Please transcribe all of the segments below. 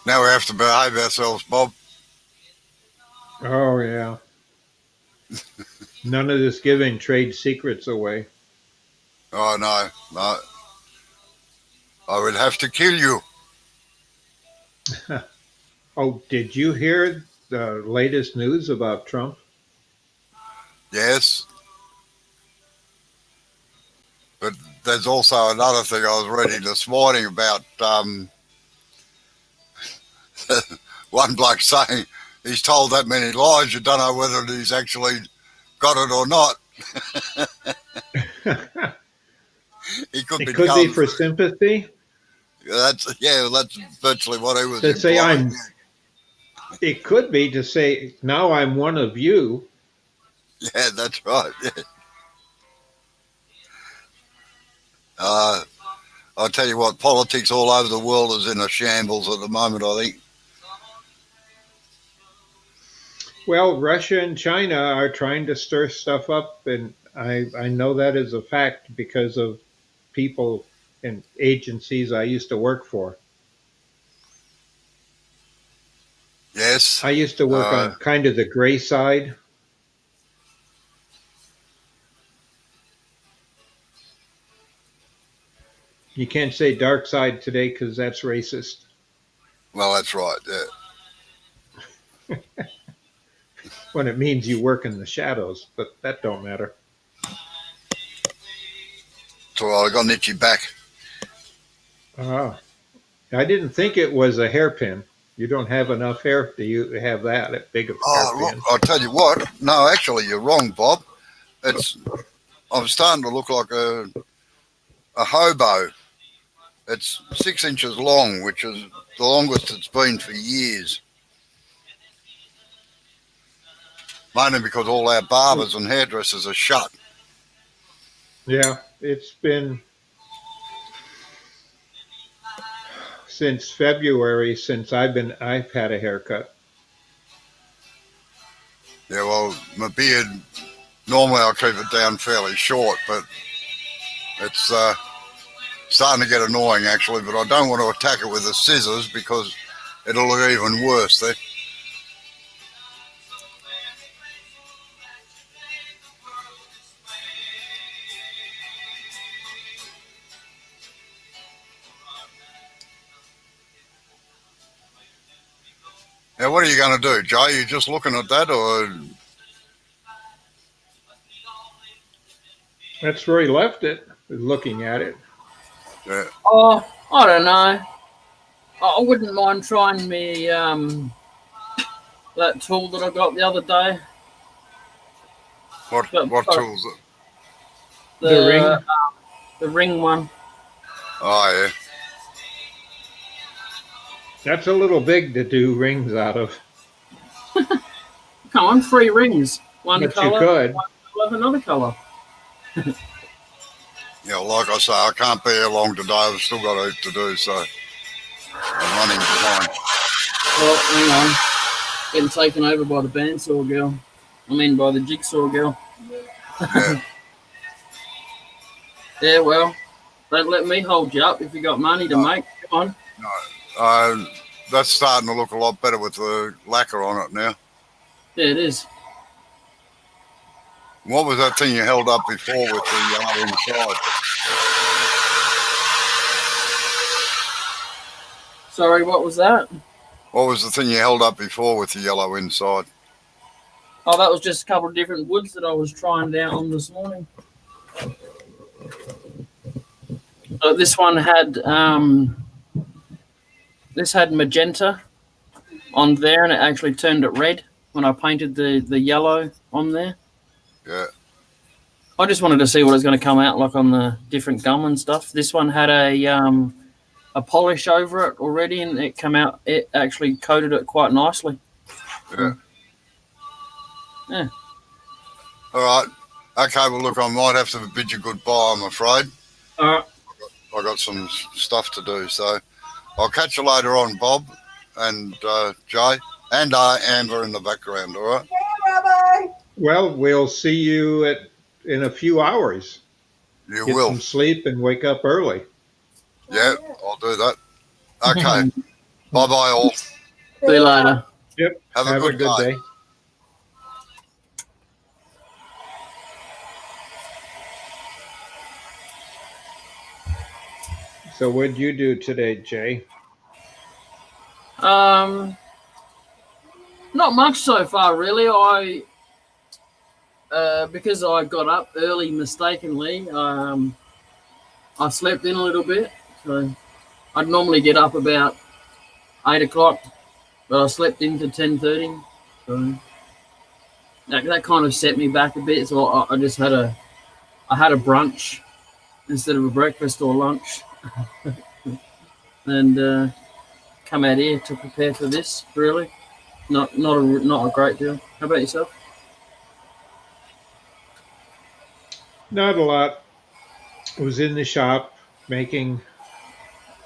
Now we have to behave ourselves, Bob. Oh, yeah. None of this giving trade secrets away. Oh, no, no. I will have to kill you. Oh, did you hear the latest news about Trump? Yes, but there's also another thing I was reading this morning about one bloke saying he's told that many lies, you don't know whether he's actually got it or not. He could be It could be telling. for sympathy That's virtually what he was to say implying. I'm. It could be to say now I'm one of you. Yeah, that's right. Yeah. Uh, I'll tell you what, politics all over the world is in a shambles at the moment, I think. Well, Russia and China are trying to stir stuff up, and I know that is a fact because of people and agencies I used to work for. Yes. I used to work Uh, on kind of the gray side. You can't say dark side today because that's racist. well, that's right. Yeah. When it means you work in the shadows, but that don't matter. So I got an itchy back. Ah, I didn't think it was a hairpin. You don't have enough hair. Do you have that big of a Oh, look, hairpin? I'll tell you what. No, actually, you're wrong, Bob. It's I'm starting to look like a hobo. It's 6 inches long, which is the longest it's been for years. Mainly because all our barbers and hairdressers are shut. Yeah, it's been since February since I've had a haircut. Yeah, well, my beard, normally I keep it down fairly short, but it's starting to get annoying actually. But I don't want to attack it with the scissors because it'll look even worse. Now, what are you going to do, Joe? You just looking at that, or That's where he left it, looking at it. yeah, Oh, I don't know. I wouldn't mind trying me that tool that I got the other day. But what tools? The the ring. the ring one. Oh yeah, That's a little big to do rings out of, Come on, 3 rings. One but you colour, could. one colour, another colour. yeah. Like I say, I can't be here long today. I've still got a heap to do, so I'm running behind. Well, hang on. Getting taken over by the bandsaw girl. I mean, by the jigsaw girl. Yeah, Yeah, well, don't let me hold you up if you got money to no, make. Come on. no. Uh, that's starting to look a lot better with the lacquer on it now. Yeah, it is. What was that thing you held up before with the yellow inside? Sorry, what was that? What was the thing you held up before with the yellow inside? Oh, that was just a couple of different woods that I was trying out on this morning. This one had magenta on there, and it actually turned it red when I painted the yellow on there. Yeah, I just wanted to see what it's going to come out like on the different gum and stuff. This one had a polish over it already, and it came out. It actually coated it quite nicely. yeah. Yeah. All right. Okay, well, look, I might have to bid you goodbye, I'm afraid. All right. I got some stuff to do, so I'll catch you later on, Bob and Jay and Amber in the background, all right? Well, we'll see you in a few hours. You Get will. some sleep and wake up early. Yeah, I'll do that. Okay. Bye bye all. See you later. Yep. Have a good day. day. So what'd you do today, Jay? Not much so far, really. Because I got up early mistakenly, I slept in a little bit. So I'd normally get up about 8 o'clock, but I slept into 10:30. So that kind of set me back a bit. So I just had a brunch instead of a breakfast or lunch, and come out here to prepare for this. Really, not a great deal. How about yourself? Not a lot. I was in the shop making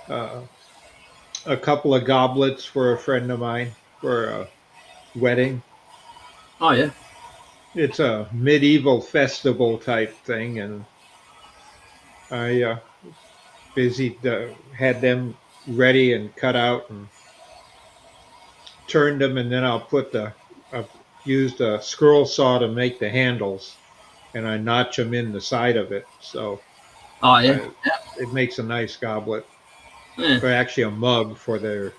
a couple of goblets for a friend of mine for a wedding. Oh yeah. It's a medieval festival type thing, and I had them ready and cut out and turned them, and then I've used a scroll saw to make the handles, and I notch them in the side of it, so Oh yeah. it makes a nice goblet, Yeah. or actually a mug for their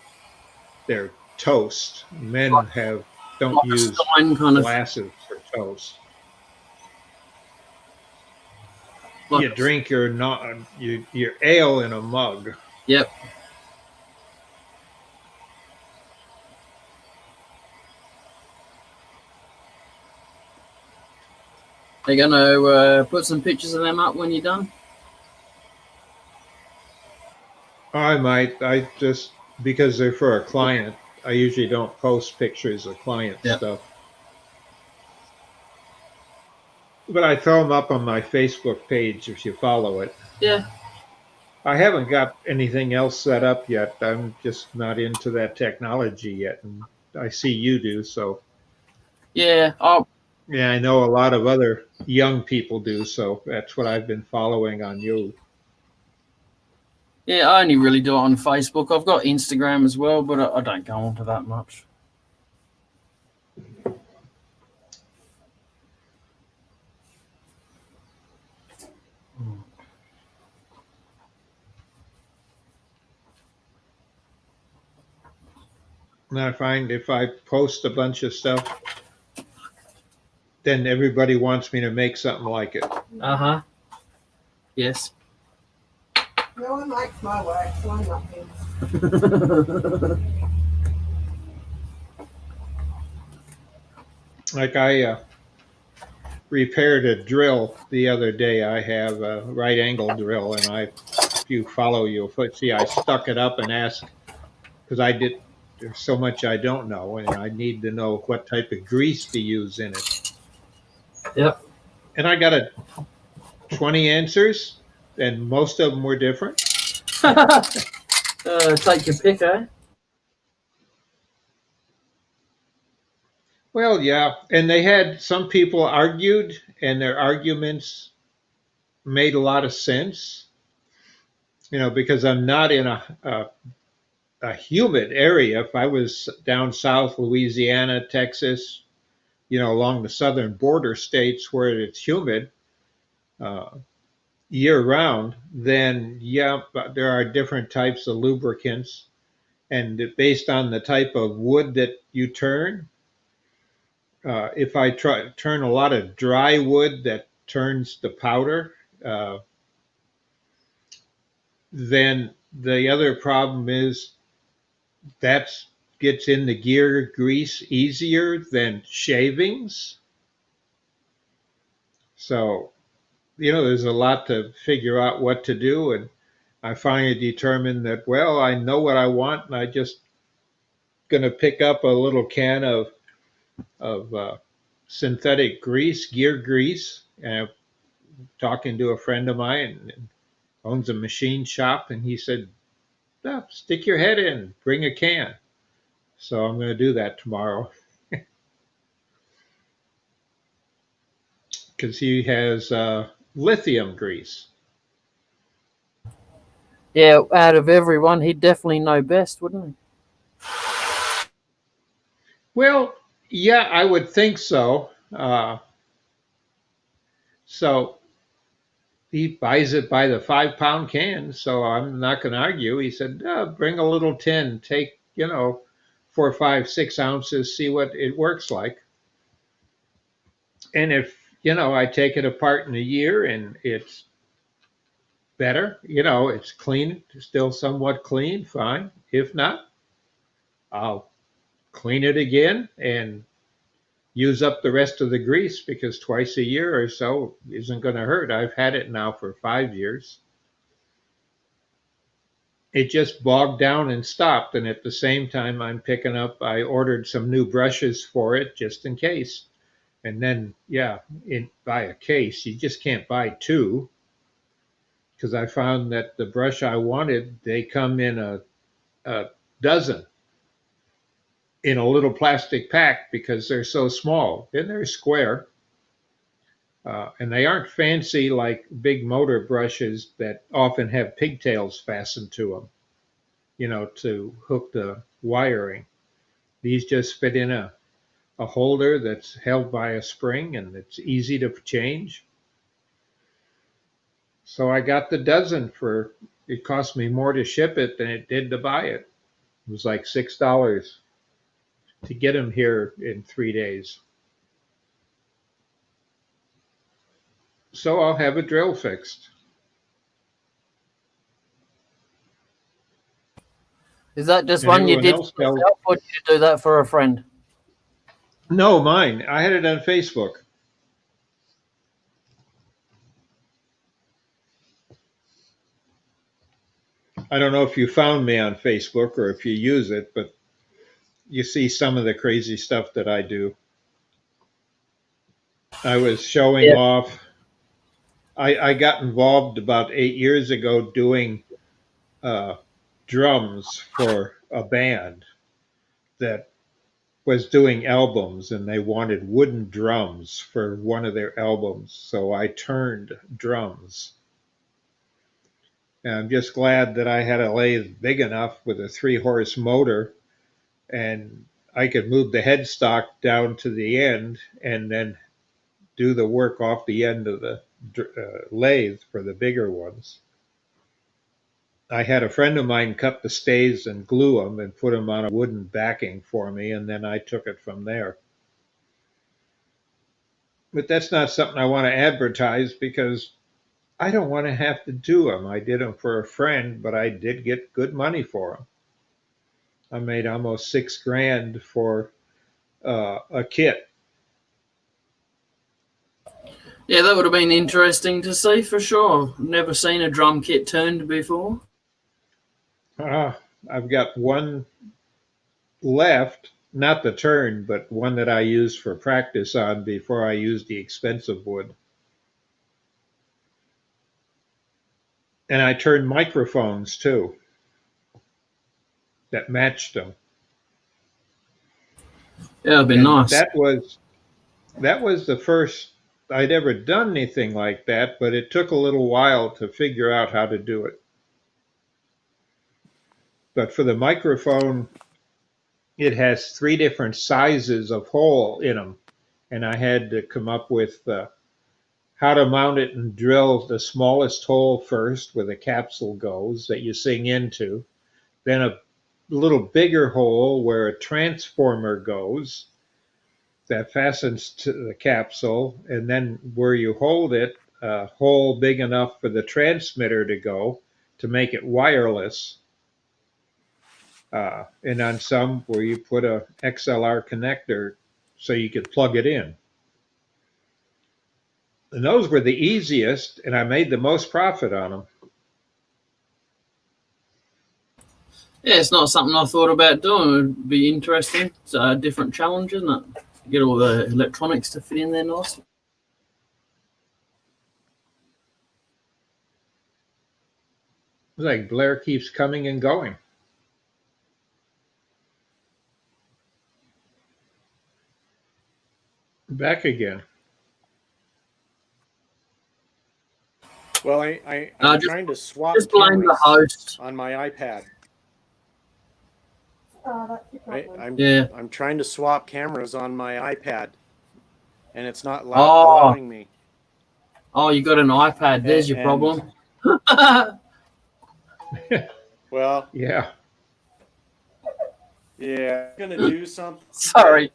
toast. Men don't Like a use stein kind of. glasses for toast. Like You drink your ale in a mug. Yep. Are you gonna put some pictures of them up when you're done? I might. I just because they're for a client. I usually don't post pictures of client stuff. But I throw them up on my Facebook page if you follow it. Yeah. I haven't got anything else set up yet. I'm just not into that technology yet, and I see you do. So Yeah. Oh, yeah, I know a lot of other young people do. So that's what I've been following on you. yeah. I only really do it on Facebook. I've got Instagram as well, but I don't go onto that much. And I find if I post a bunch of stuff, then everybody wants me to make something like it. Uh-huh. Yes. No one likes my work, so I'm not doing it. Like I repaired a drill the other day. I have a right angle drill, and if you follow, you'll see I stuck it up and asked because there's so much I don't know, and I need to know what type of grease to use in it. Yep. And I got 20 answers, and most of them were different. Take your pick, eh? Well, yeah, and they had some people argued, and their arguments made a lot of sense. Because I'm not in a humid area. If I was down south, Louisiana, Texas, along the southern border states where it's humid year round, then yeah, but there are different types of lubricants, and based on the type of wood that you turn. If I turn a lot of dry wood that turns to powder, then the other problem is that gets in the gear grease easier than shavings. So, there's a lot to figure out what to do. And I finally determined that, well, I know what I want, and I just going to pick up a little can of synthetic grease, gear grease. And I'm talking to a friend of mine and owns a machine shop, and he said, oh, stick your head in, bring a can. So I'm going to do that tomorrow. Because he has lithium grease. Yeah, out of everyone, he'd definitely know best, wouldn't Well, yeah, I would think so. So he buys it by the 5 pound can. So I'm not going to argue. He said, bring a little tin, take, 4, 5, 6 ounces, see what it works like. And if, I take it apart in a year and it's better, it's clean, still somewhat clean, fine. If not, I'll clean it again and use up the rest of the grease because twice a year or so isn't going to hurt. I've had it now for 5 years. It just bogged down and stopped. And at the same time, I ordered some new brushes for it just in case. And then, yeah, buy a case. You just can't buy two because I found that the brush I wanted, they come in a dozen in a little plastic pack because they're so small. Then they're square. And they aren't fancy like big motor brushes that often have pigtails fastened to them, to hook the wiring. These just fit in a holder that's held by a spring and it's easy to change. So I got the dozen it cost me more to ship it than it did to buy it. It was like $6 to get them here in 3 days. So I'll have a drill fixed. Is that just And one you everyone did else for yourself, or did you do that for a friend? No, mine. I had it on Facebook. I don't know if you found me on Facebook or if you use it, but you see some of the crazy stuff that I do. I was showing Yeah. off. I got involved about 8 years ago doing uh, drums for a band that was doing albums, and they wanted wooden drums for one of their albums. So I turned drums. And I'm just glad that I had a lathe big enough with a 3-horse motor and I could move the headstock down to the end and then do the work off the end of the lathe for the bigger ones. I had a friend of mine cut the stays and glue them and put them on a wooden backing for me, and then I took it from there. But that's not something I want to advertise because I don't want to have to do them. I did them for a friend, but I did get good money for them. I made almost $6,000 for a kit. Yeah, that would have been interesting to see for sure. Never seen a drum kit turned before. I've got one left, not the turn, but one that I used for practice on before I used the expensive wood. And I turned microphones too that matched them. Yeah, it'd be nice. That was the first I'd ever done anything like that, but it took a little while to figure out how to do it. But for the microphone, it has 3 different sizes of hole in them, and I had to come up with how to mount it and drill the smallest hole first where the capsule goes that you sing into, then a little bigger hole where a transformer goes that fastens to the capsule, and then where you hold it, a hole big enough for the transmitter to go to make it wireless. And on some where you put a XLR connector so you could plug it in. And those were the easiest, and I made the most profit on them. Yeah, it's not something I thought about doing. It would be interesting. It's a different challenge, isn't it? Get all the electronics to fit in there nicely. It's like Blair keeps coming and going. Back again. Well, I'm trying to swap Just blame the cameras host. on my iPad. Oh, that's your problem. Yeah. I'm trying to swap cameras on my iPad, and it's not Oh. allowing me. Oh, you got an iPad. There's your And- problem. Well, Yeah. yeah, I'm gonna do something. Sorry.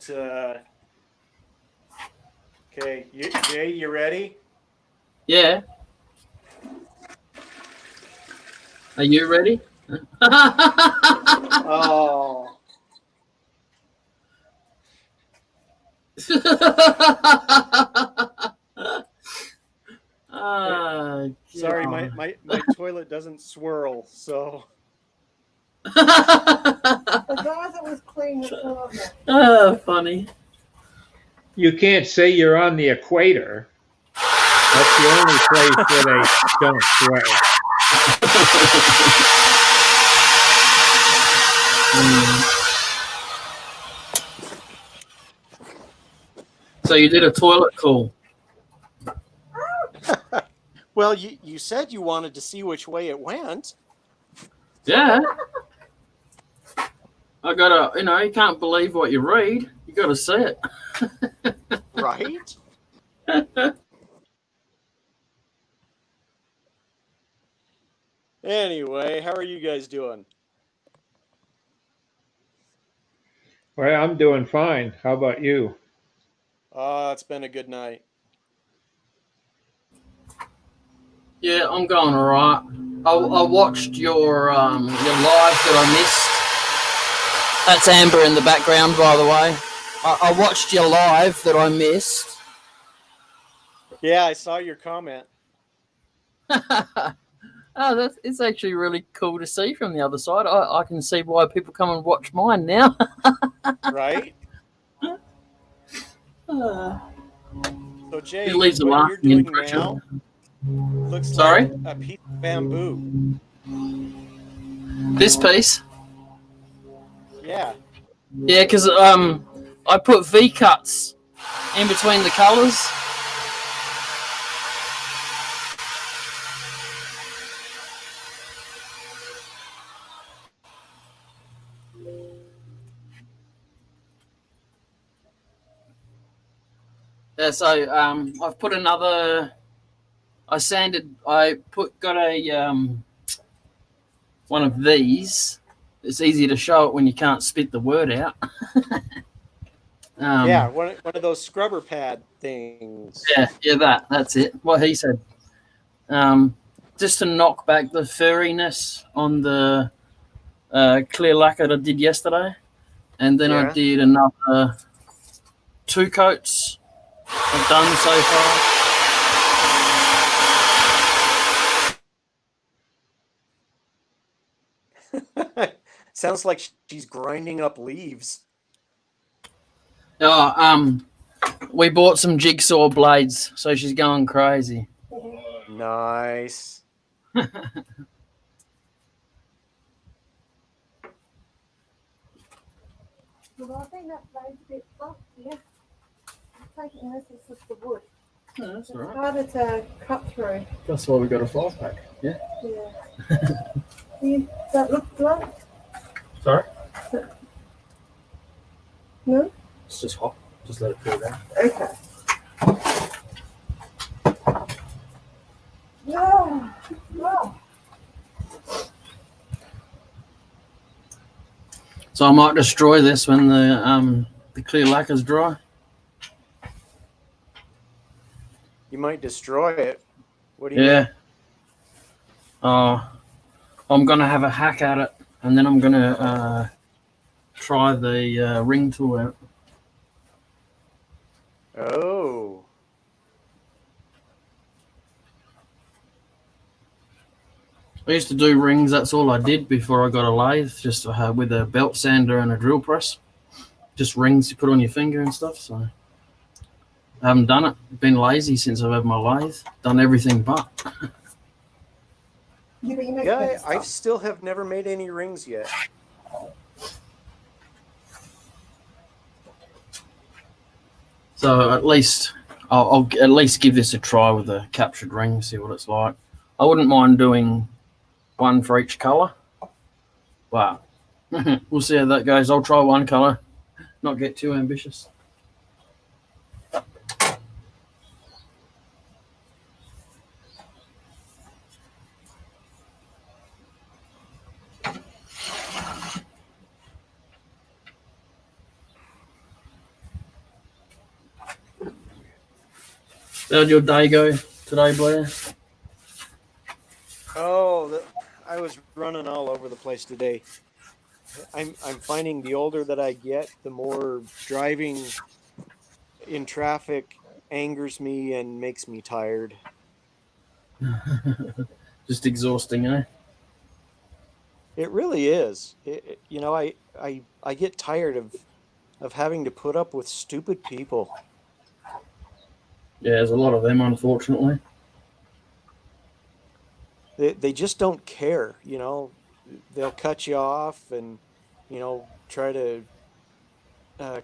Okay, Jay, you ready? Yeah. Are you ready? Oh, Oh, sorry, God. my toilet doesn't swirl, so As long as it was clean, it's all of it. Oh, funny. You can't say you're on the equator. That's the only place where they don't swear. So you did a toilet call. well, you said you wanted to see which way it went, Yeah. I gotta, you can't believe what you read. You gotta see it. right? Anyway, how are you guys doing? Well, I'm doing fine. How about you? It's been a good night. Yeah, I'm going all right. I watched your live that I missed. That's Amber in the background, by the way. I watched your live that I missed. Yeah, I saw your comment. It's actually really cool to see from the other side. I can see why people come and watch mine now. Right? So Jay, It leaves a what you're lasting doing impression. now looks Sorry? like a piece of bamboo. This piece? Yeah. Yeah, because I put V cuts in between the colours. Yeah, so I've put another. I got a one of these. It's easy to show it when you can't spit the word out. Yeah, one of those scrubber pad things. Yeah, that's it. What he said. Just to knock back the furriness on the clear lacquer that I did yesterday, and then I Yeah. did another 2 coats I've done so far. Sounds like she's grinding up leaves. Oh, we bought some jigsaw blades, so she's going crazy. Nice. Well, I think that blade's a bit soft, yeah. I'm taking this as just the wood. No, that's It's harder to cut through. That's why we got a 5-pack. Yeah. Yeah. Does that look blunt? Sorry? No? It's just hot. Just let it cool down. Okay. No. No. So I might destroy this when the clear lacquer's dry. You might destroy it. What do you Yeah. mean? I'm gonna have a hack at it, and then I'm gonna try the ring tool out. Oh. I used to do rings. That's all I did before I got a lathe, just with a belt sander and a drill press. Just rings you put on your finger and stuff. So I haven't done it. Been lazy since I've had my lathe. Done everything but. Yeah, but you make Yeah, better I stuff. still have never made any rings yet. So at least I'll at least give this a try with a captured ring, see what it's like. I wouldn't mind doing one for each color, but We'll see how that goes. I'll try one colour, not get too ambitious. How'd your day go today, Blair? Oh, I was running all over the place today. I'm finding the older that I get, the more driving in traffic angers me and makes me tired. Just exhausting, eh? It really is. I get tired of having to put up with stupid people. Yeah, there's a lot of them, unfortunately. They just don't care, They'll cut you off and try to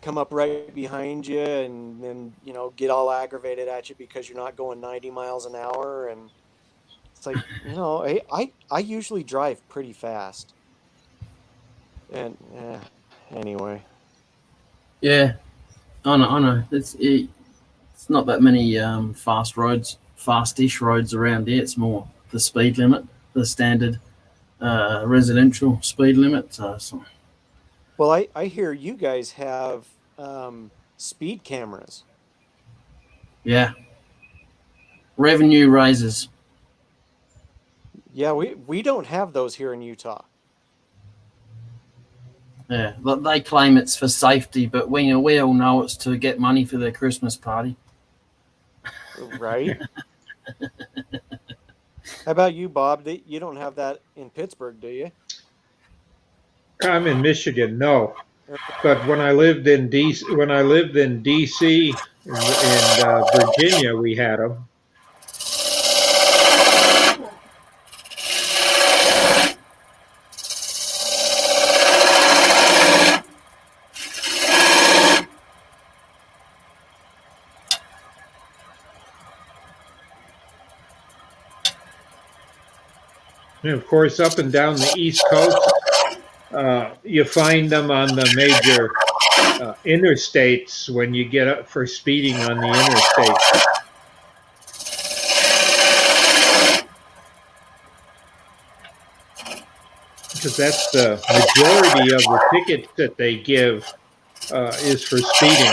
come up right behind you and then get all aggravated at you because you're not going 90 miles an hour. And it's like, I usually drive pretty fast. And anyway. Yeah, I know. It's not that many fastish roads around here. It's more the speed limit, the standard residential speed limit. So, Well, I hear you guys have speed cameras. yeah, revenue raises. Yeah, we don't have those here in Utah. Yeah, but they claim it's for safety, but we all know it's to get money for their Christmas party. Right? How about you, Bob? You don't have that in Pittsburgh, do you? I'm in Michigan, no. But when I lived in DC and Virginia, we had them. And of course, up and down the East Coast, you find them on the major interstates when you get up for speeding on the interstate. Because that's the majority of the tickets that they give is for speeding.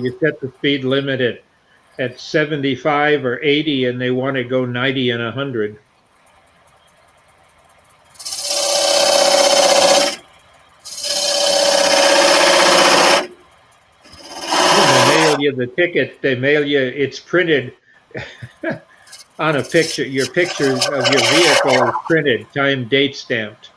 You set the speed limit at 75 or 80 and they want to go 90 and 100. You the ticket, they mail you, it's printed on a picture. Your picture of your vehicle is printed, time, date stamped.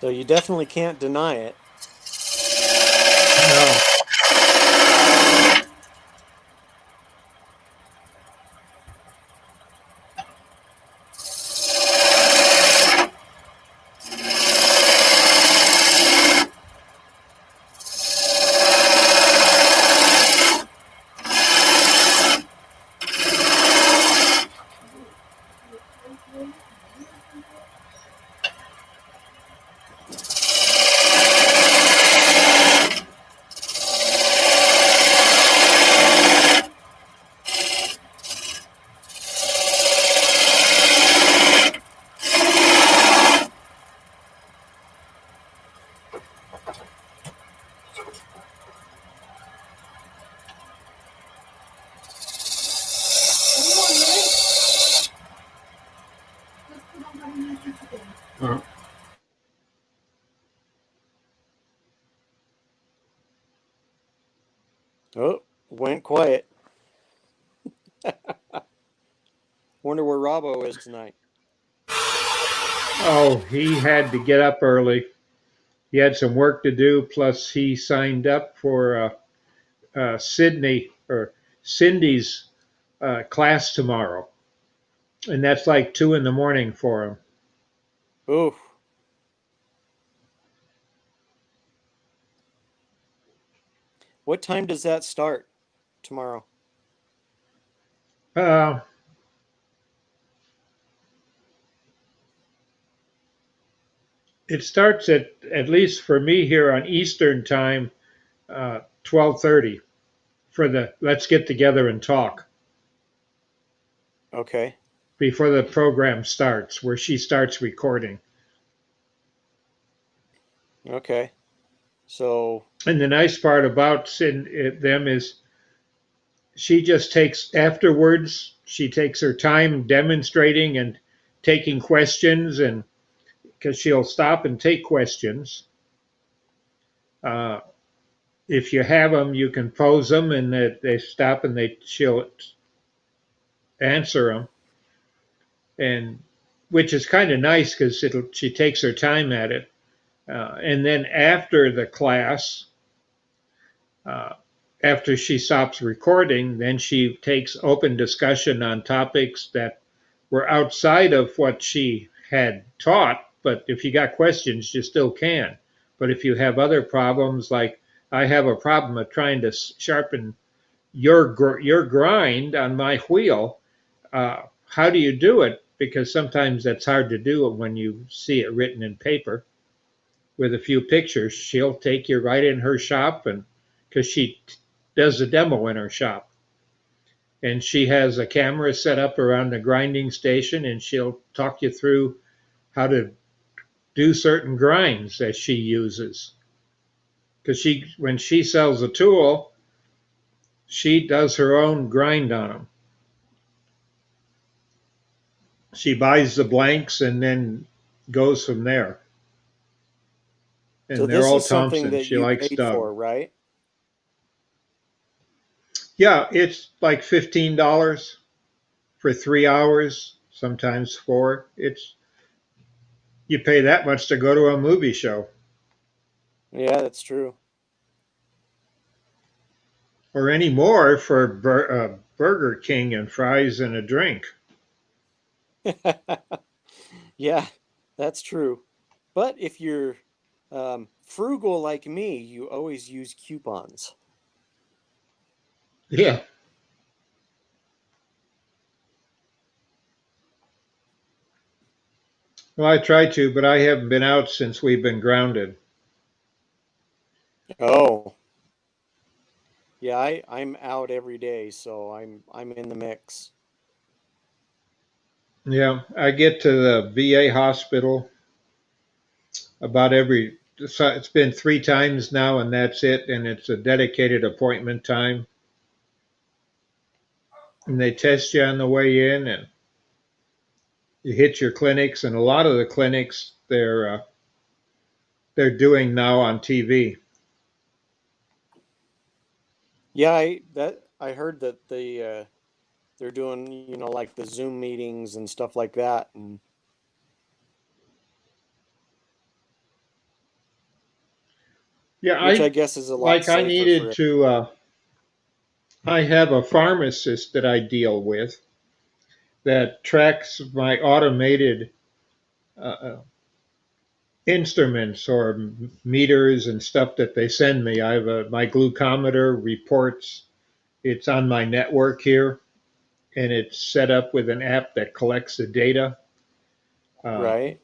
So you definitely can't deny it. No. Oh, went quiet. Wonder where Robbo is tonight. Oh, he had to get up early. He had some work to do, plus he signed up for Cindy's class tomorrow. And that's like 2 in the morning for him. Ooh. What time does that start tomorrow? Uh, it starts at least for me here on Eastern time, 12:30 for the let's get together and talk Okay. before the program starts, where she starts recording. Okay. So, And the nice part about them is she just takes afterwards, she takes her time demonstrating and taking questions, and because she'll stop and take questions. Uh, if you have them, you can pose them, and they stop and she'll answer them, and which is kind of nice because she takes her time at it. And then after the class, uh, after she stops recording, then she takes open discussion on topics that were outside of what she had taught. But if you got questions, you still can. But if you have other problems, like I have a problem of trying to sharpen your grind on my wheel, how do you do it? Because sometimes that's hard to do when you see it written in paper with a few pictures. She'll take you right in her shop, and because she does a demo in her shop, and she has a camera set up around the grinding station, and she'll talk you through how to do certain grinds that she uses. Because when she sells a tool, she does her own grind on them. She buys the blanks and then goes from there. so And they're this all is something Thompson. that She you likes paid Doug. for, right? Yeah, it's like $15 for 3 hours, sometimes 4. You pay that much to go to a movie show Yeah, that's true. or any more for Burger King and fries and a drink. Yeah, that's true. But if you're frugal like me, you always use coupons. Yeah. Well, I try to, but I haven't been out since we've been grounded. Oh, yeah, I'm out every day, so I'm in the mix. Yeah, I get to the VA hospital about it's been 3 times now, and that's it. And it's a dedicated appointment time. And they test you on the way in, and you hit your clinics. And a lot of the clinics they're doing now on TV. Yeah, I heard that they're doing, like the Zoom meetings and stuff like that, and Yeah, which I guess is a lot I safer needed for. to. I have a pharmacist that I deal with that tracks my automated uh, instruments or meters and stuff that they send me. I have my glucometer reports. It's on my network here, and it's set up with an app that collects the data. Uh, Right?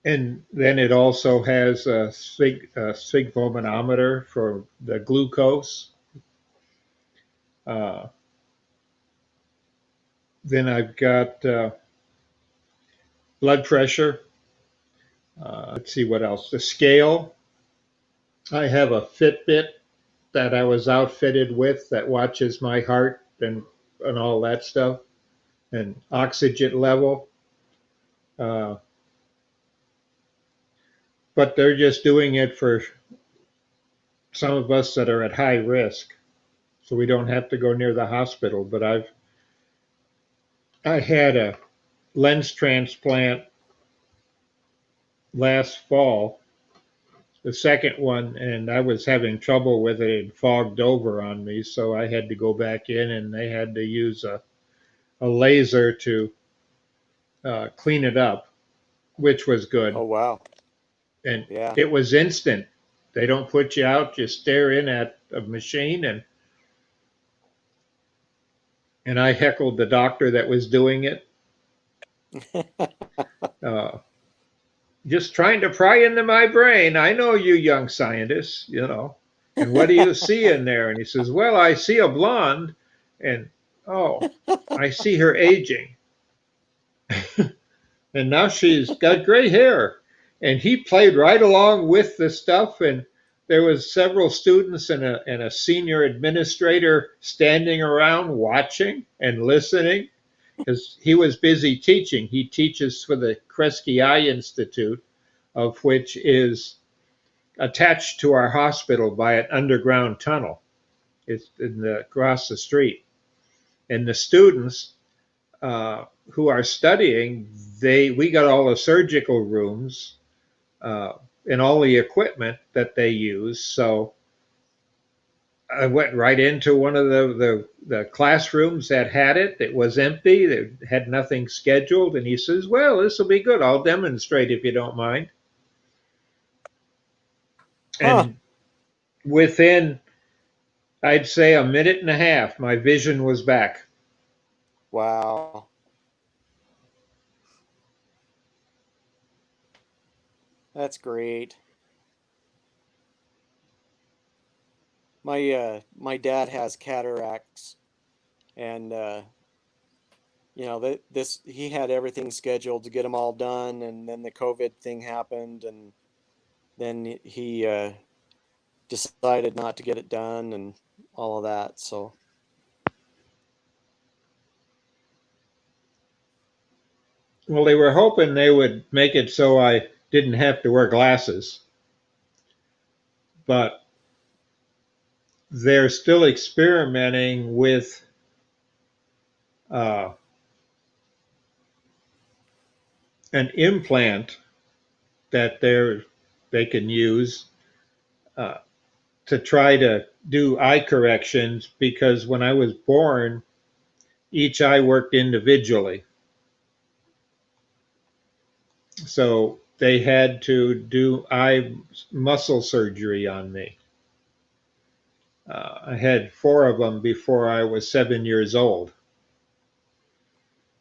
and then it also has a sphygmomanometer for the glucose. Uh, then I've got blood pressure. Let's see what else. The scale. I have a Fitbit that I was outfitted with that watches my heart and all that stuff and oxygen level. Uh, but they're just doing it for some of us that are at high risk, so we don't have to go near the hospital. But I had a lens transplant last fall, the second one, and I was having trouble with it. It fogged over on me, so I had to go back in, and they had to use a laser to clean it up, which was Oh, good. wow. And Yeah. it was instant. They don't put you out, you stare in at a machine, and and I heckled the doctor that was doing it. Uh, just trying to pry into my brain. I know you young scientists, you know. And what do you see in there? And he says, well, I see a blonde, and oh, I see her aging. And now she's got gray hair. And he played right along with the stuff, and there was several students and a senior administrator standing around watching and listening because he was busy teaching. He teaches for the Kresge Eye Institute, of which is attached to our hospital by an underground tunnel. It's across the street. And the students who are studying, we got all the surgical rooms and all the equipment that they use. So I went right into one of the classrooms that had it. It was empty. It had nothing scheduled. And he says, well, this will be good. I'll demonstrate if you don't mind. Huh. And within, I'd say, a minute and a half, my vision was back. Wow. That's great. My dad has cataracts, and this he had everything scheduled to get them all done, and then the COVID thing happened, and then he decided not to get it done, and all of that. So Well, they were hoping they would make it so I didn't have to wear glasses, but they're still experimenting with uh, an implant that they can use uh, to try to do eye corrections because when I was born, each eye worked individually. So they had to do eye muscle surgery on me. I had 4 of them before I was 7 years old.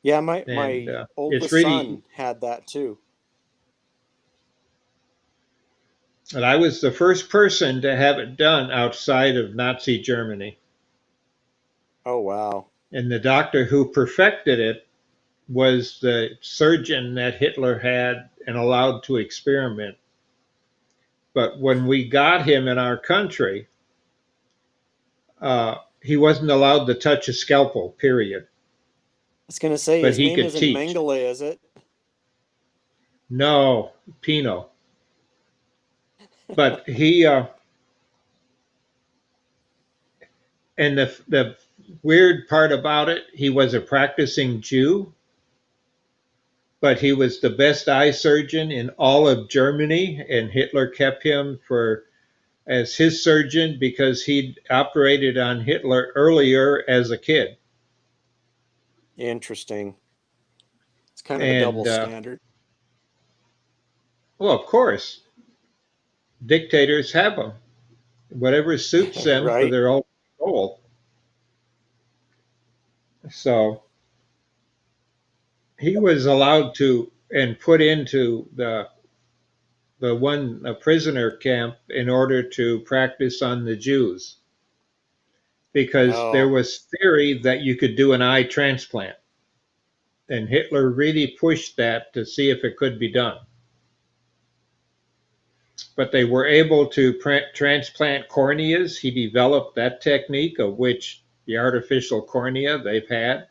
yeah, And my it's oldest really, son had that too. and I was the first person to have it done outside of Nazi Germany. Oh wow. And the doctor who perfected it was the surgeon that Hitler had and allowed to experiment. But when we got him in our country, he wasn't allowed to touch a scalpel, period. I was gonna say But his he name could isn't teach. Mengele, is it? No, Pino. But he, and the weird part about it, he was a practicing Jew, but he was the best eye surgeon in all of Germany, and Hitler kept him as his surgeon because he'd operated on Hitler earlier as a kid. Interesting. It's kind of a double And standard. well, of course, dictators have them, whatever suits them for Right? their own goal. So he was allowed to and put into the prisoner camp in order to practice on the Jews because there Oh, was theory that you could do an eye transplant. And Hitler really pushed that to see if it could be done. But they were able to transplant corneas. He developed that technique, of which the artificial cornea they've had.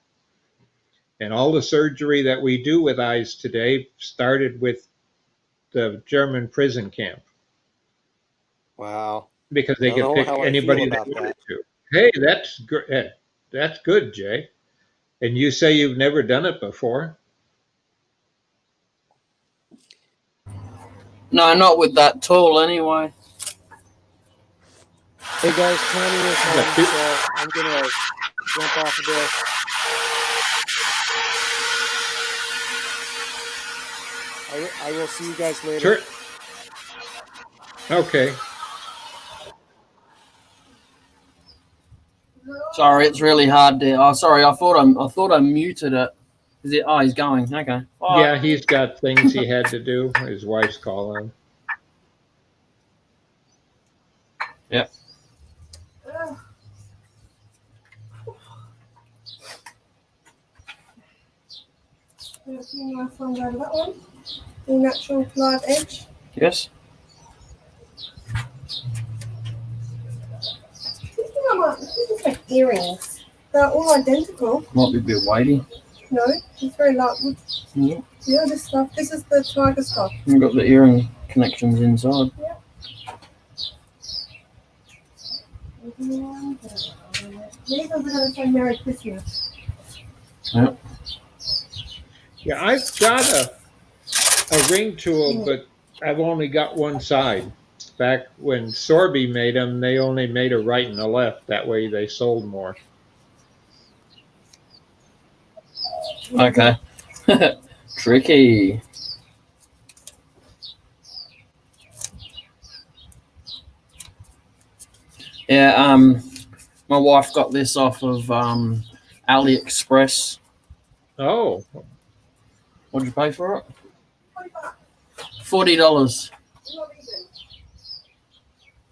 And all the surgery that we do with eyes today started with the German prison camp wow. because I they don't could know pick how I feel anybody they about wanted that. to. Hey, that's good, Jay. And you say you've never done it before? No, not with that tool anyway. Hey guys, Tammy is But home, so I'm gonna jump off of this. I will see you guys later. sure. Okay. No, Sorry, it's really hard to. Oh, sorry. I thought I muted it. Is it? Oh, he's going. Okay. Bye. Yeah, he's got things he had to do. His wife's calling him. Yep. Ugh. Let's see nice ones over that one. The natural live edge. Yes. This is like earrings. They're all identical. Might be a bit weighty. No, it's very light. Yeah. Yeah, this stuff. This is the tiger stuff. We've got the earring connections inside. These are going to say Merry Christmas. Yep. Yeah, I've got a ring tool, but I've only got one side. Back when Sorby made them, they only made a right and a left. That way they sold more. Okay. Tricky. Yeah, my wife got this off of AliExpress. Oh, What'd you pay for it? $40.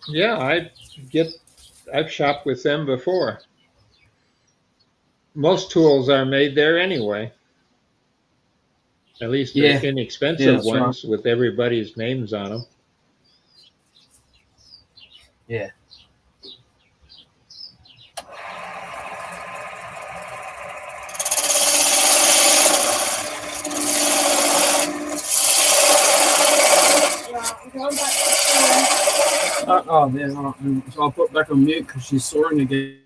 yeah, I've shopped with them before. Most tools are made there anyway. At least the Yeah. inexpensive that's ones with everybody's names on them. Yeah. Oh, yeah. Right. So I'll put back on mute because she's soaring again.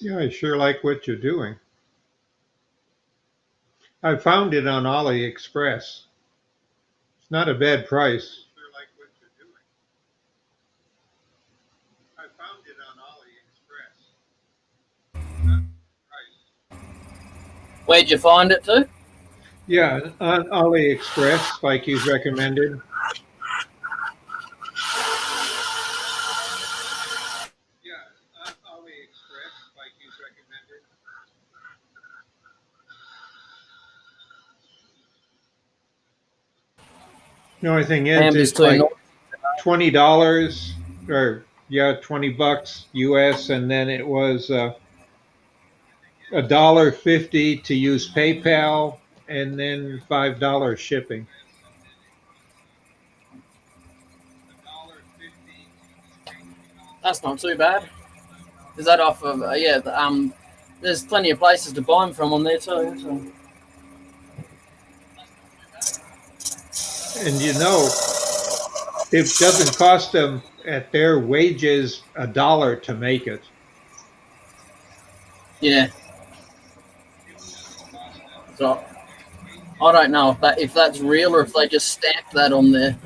Yeah, I sure like what you're doing. I found it on AliExpress. It's not a bad price. I found it on AliExpress. Where'd you find it to? Yeah, on AliExpress, like you've recommended. Yeah, on AliExpress, like you've recommended. The only thing is, Amber's it's too like noisy. $20 or yeah, $20 US, and then it was $1.50 to use PayPal, and then $5 shipping. That's not too bad. Is that off of? There's plenty of places to buy them from on there too. So. And it doesn't cost them at their wages $1 to make it. Yeah. So I don't know if that's real or if they just stamped that on there.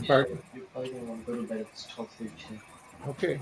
Pardon? Okay.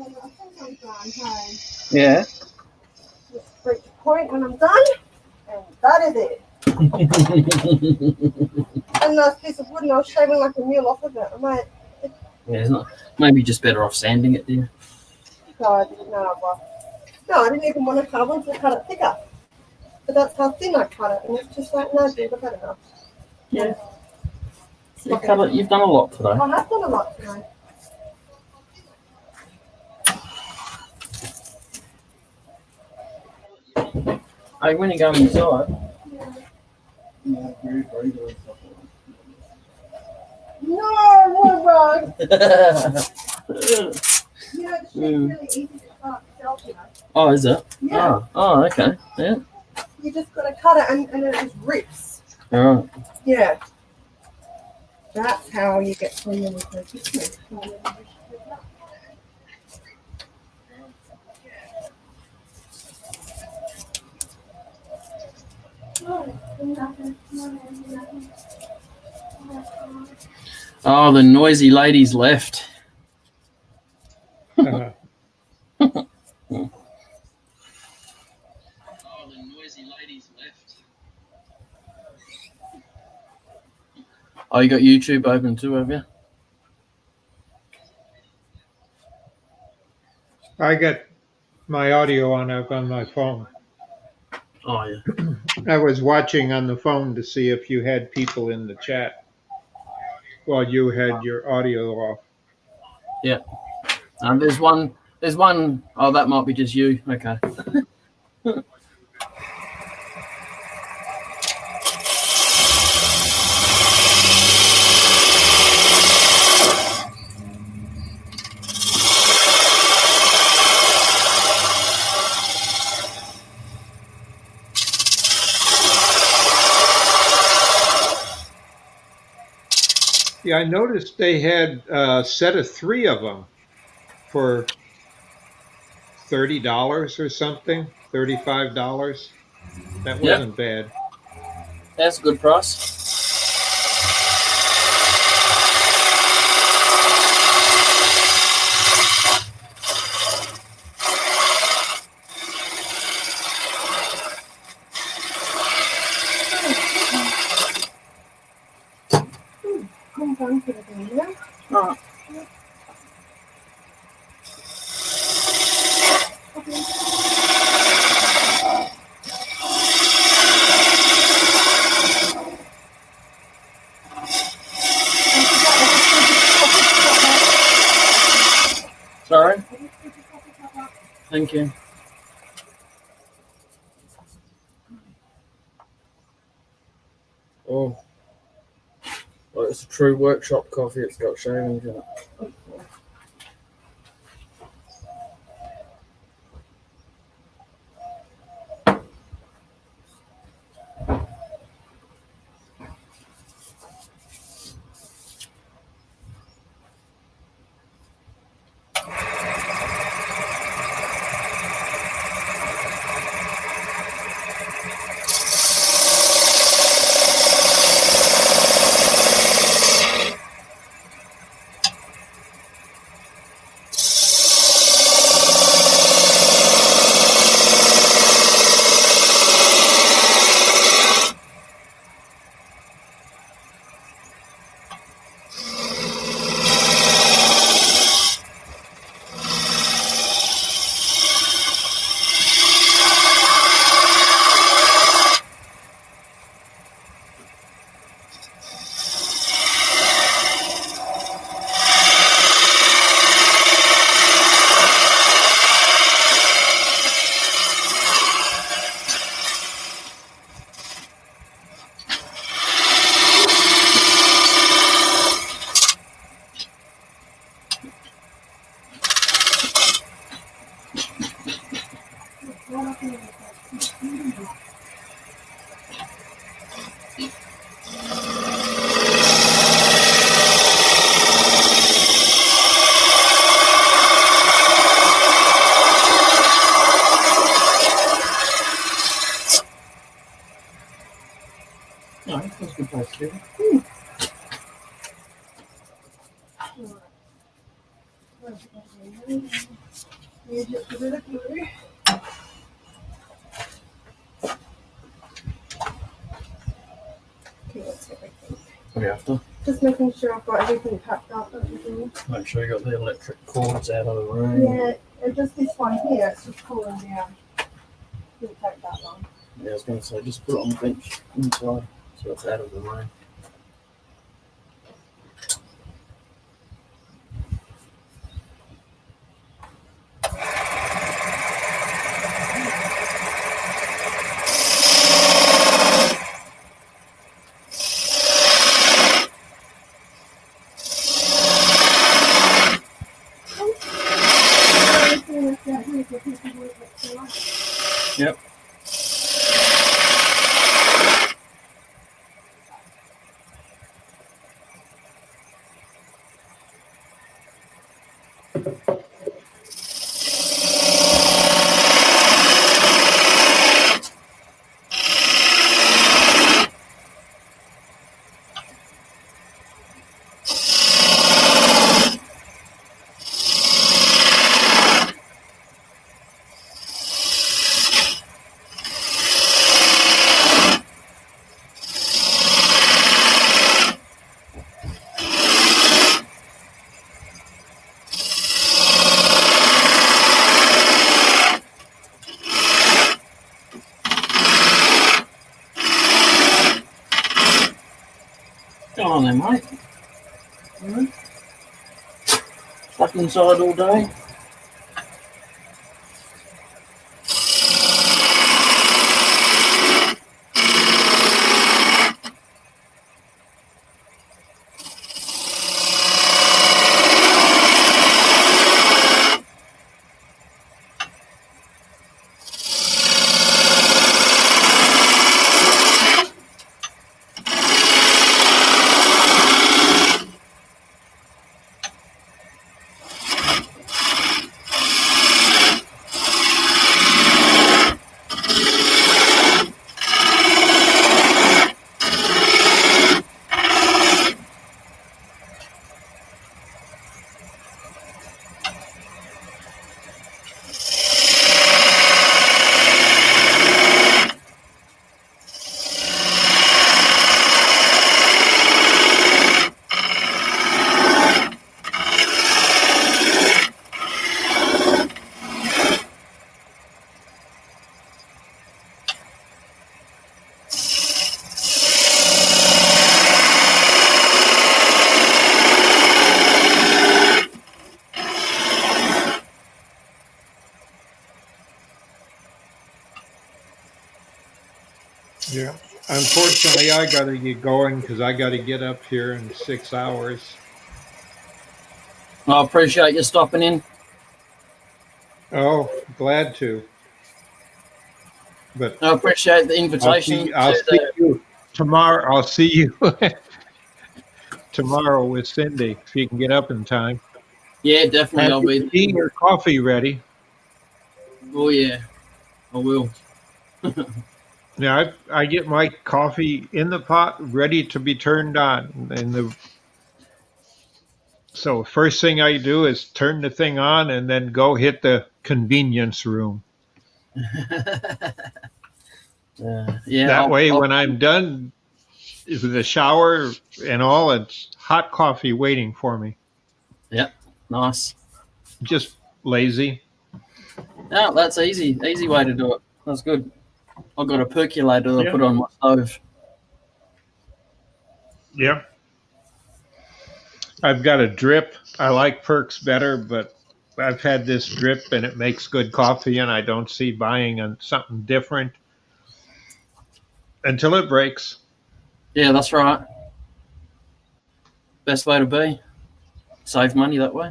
I think I'm gone home. Yeah. Just reach a point when I'm done, and that is it. And nice piece of wood, and I was shaving like a mule off of it. I'm like, Yeah, it's not. Maybe just better off sanding it, dear. no, I didn't know. No, I didn't even want to cut. I wanted to cut it thicker. But that's how thin I cut it, and it's just like, no, dude, I've had enough. Yeah. You've done a lot today. I have done a lot today. Hey, when you go inside. No, no, right. You know, the sheep's really easy to cut yourself, you know. Oh, is it? Yeah. Oh, okay. Yeah. You just got to cut it, and it just rips. All right. Yeah. That's how you get to really good. Oh, the noisy ladies left. Uh, Oh, the noisy ladies left. Oh, you got YouTube open too, have you? I got my audio on up on my phone. Oh, yeah. I was watching on the phone to see if you had people in the chat while you had your audio off. Yeah. There's one. Oh, that might be just you. Okay. Yeah, I noticed they had a set of 3 of them for $30 or something, $35. That Yep. wasn't bad. That's a good price. I'm done for the day now. All right. Sorry. Thank you. Oh, well, it's a true workshop coffee. It's got shavings in it. No, that's a good place to do it. Okay, that's everything. We have to Just making sure I've got everything packed up. Everything. make sure you got the electric cords out of the room. Yeah, and just this one here, it's just cooling down. Didn't take that long. Yeah, I was going to say, just put it on the bench inside so it's out of the rain. Yep. Go on then, mate. Stuck inside all day. Unfortunately, I got to get going because I got to get up here in 6 hours. I appreciate you stopping in. Oh, glad to. But I appreciate the I'll invitation see. I'll to see the. you tomorrow. I'll see you tomorrow with Cindy if you can get up in time. Yeah, definitely. Have I'll your be. tea or coffee ready. Oh yeah, I will. Now I get my coffee in the pot, ready to be turned on, so first thing I do is turn the thing on and then go hit the convenience room. Yeah, That way, when I'm done with the shower and all, it's hot coffee waiting for me. yeah, nice. Just lazy. Yeah, that's easy. Easy way to do it. That's good. I've got a percolator that I Yeah. put on my stove. Yeah. I've got a drip. I like Perks better, but I've had this drip and it makes good coffee, and I don't see buying something different until it breaks. Yeah, that's right. Best way to be. Save money that way.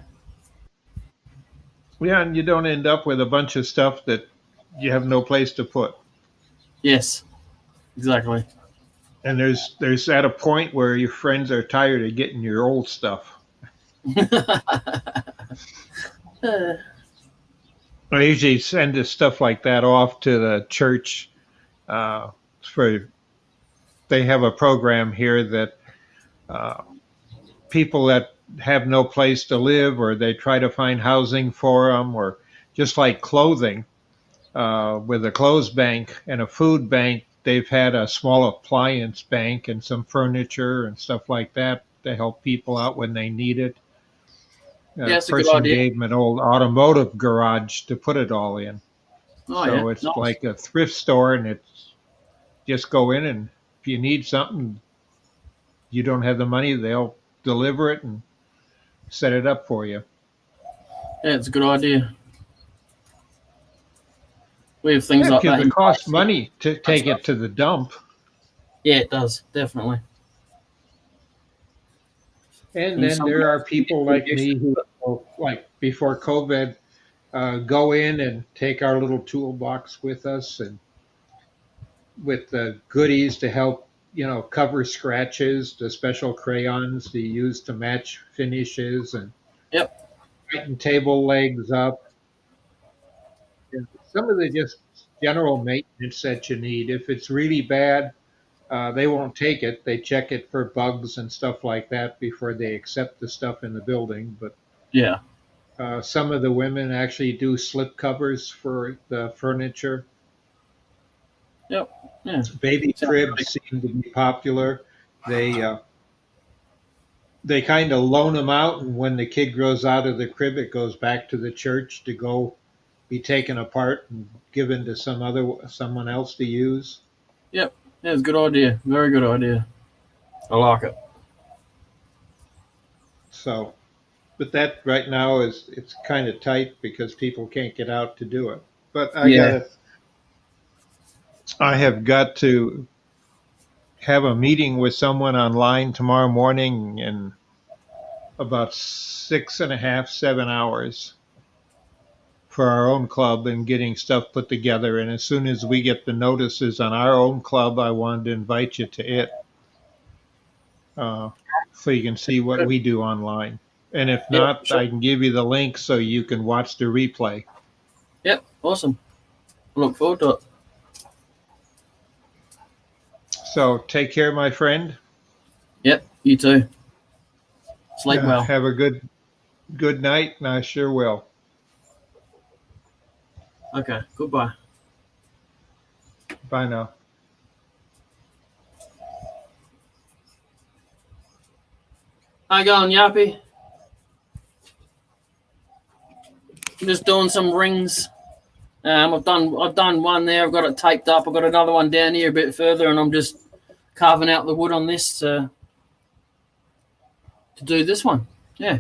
Yeah, and you don't end up with a bunch of stuff that you have no place to put. Yes, exactly. And there's at a point where your friends are tired of getting your old stuff. I usually send this stuff like that off to the church for they have a program here that uh, people that have no place to live, or they try to find housing for them, or just like clothing with a clothes bank and a food bank. They've had a small appliance bank and some furniture and stuff like that to help people out when they need it. Yeah, A it's a good person idea. gave them an old automotive garage to put it all in. Oh, So yeah. it's Nice. like a thrift store, and it's just go in, and if you need something, you don't have the money, they'll deliver it and set it up for you. Yeah, it's a good idea. We have things Yeah, like because that it in costs place. money to take it to the dump. Yeah, it does. Definitely. And And then some there are guys can get people pretty like me extra. who, like before COVID, go in and take our little toolbox with us, and with the goodies to help, cover scratches, the special crayons to use to match finishes, and Yep. tighten table legs up. And some of the just general maintenance that you need. If it's really bad, they won't take it. They check it for bugs and stuff like that before they accept the stuff in the building. But Yeah. some of the women actually do slip covers for the furniture. Yep. Yeah. Baby Sounds cribs pretty seem to be popular. They kind of loan them out, and when the kid grows out of the crib, it goes back to the church to go be taken apart and given to someone else to use. Yep. Yeah, it's a good idea. Very good idea. I like it. So, but that right now it's kind of tight because people can't get out to do it. But Yeah. I have got to have a meeting with someone online tomorrow morning in about 6.5, 7 hours for our own club and getting stuff put together. And as soon as we get the notices on our own club, I wanted to invite you to it so you can see what Good. we do online. And if Yeah, not, sure. I can give you the link so you can watch the replay. Yep. Awesome. I look forward to it. So take care, my friend. Yep. You too. Sleep well. Have a good night, and I sure will. Okay. Goodbye. Bye now. How you going, Yappy? I'm just doing some rings. I've done one there. I've got it taped up. I've got another one down here a bit further, and I'm just carving out the wood on this to do this one. Yeah.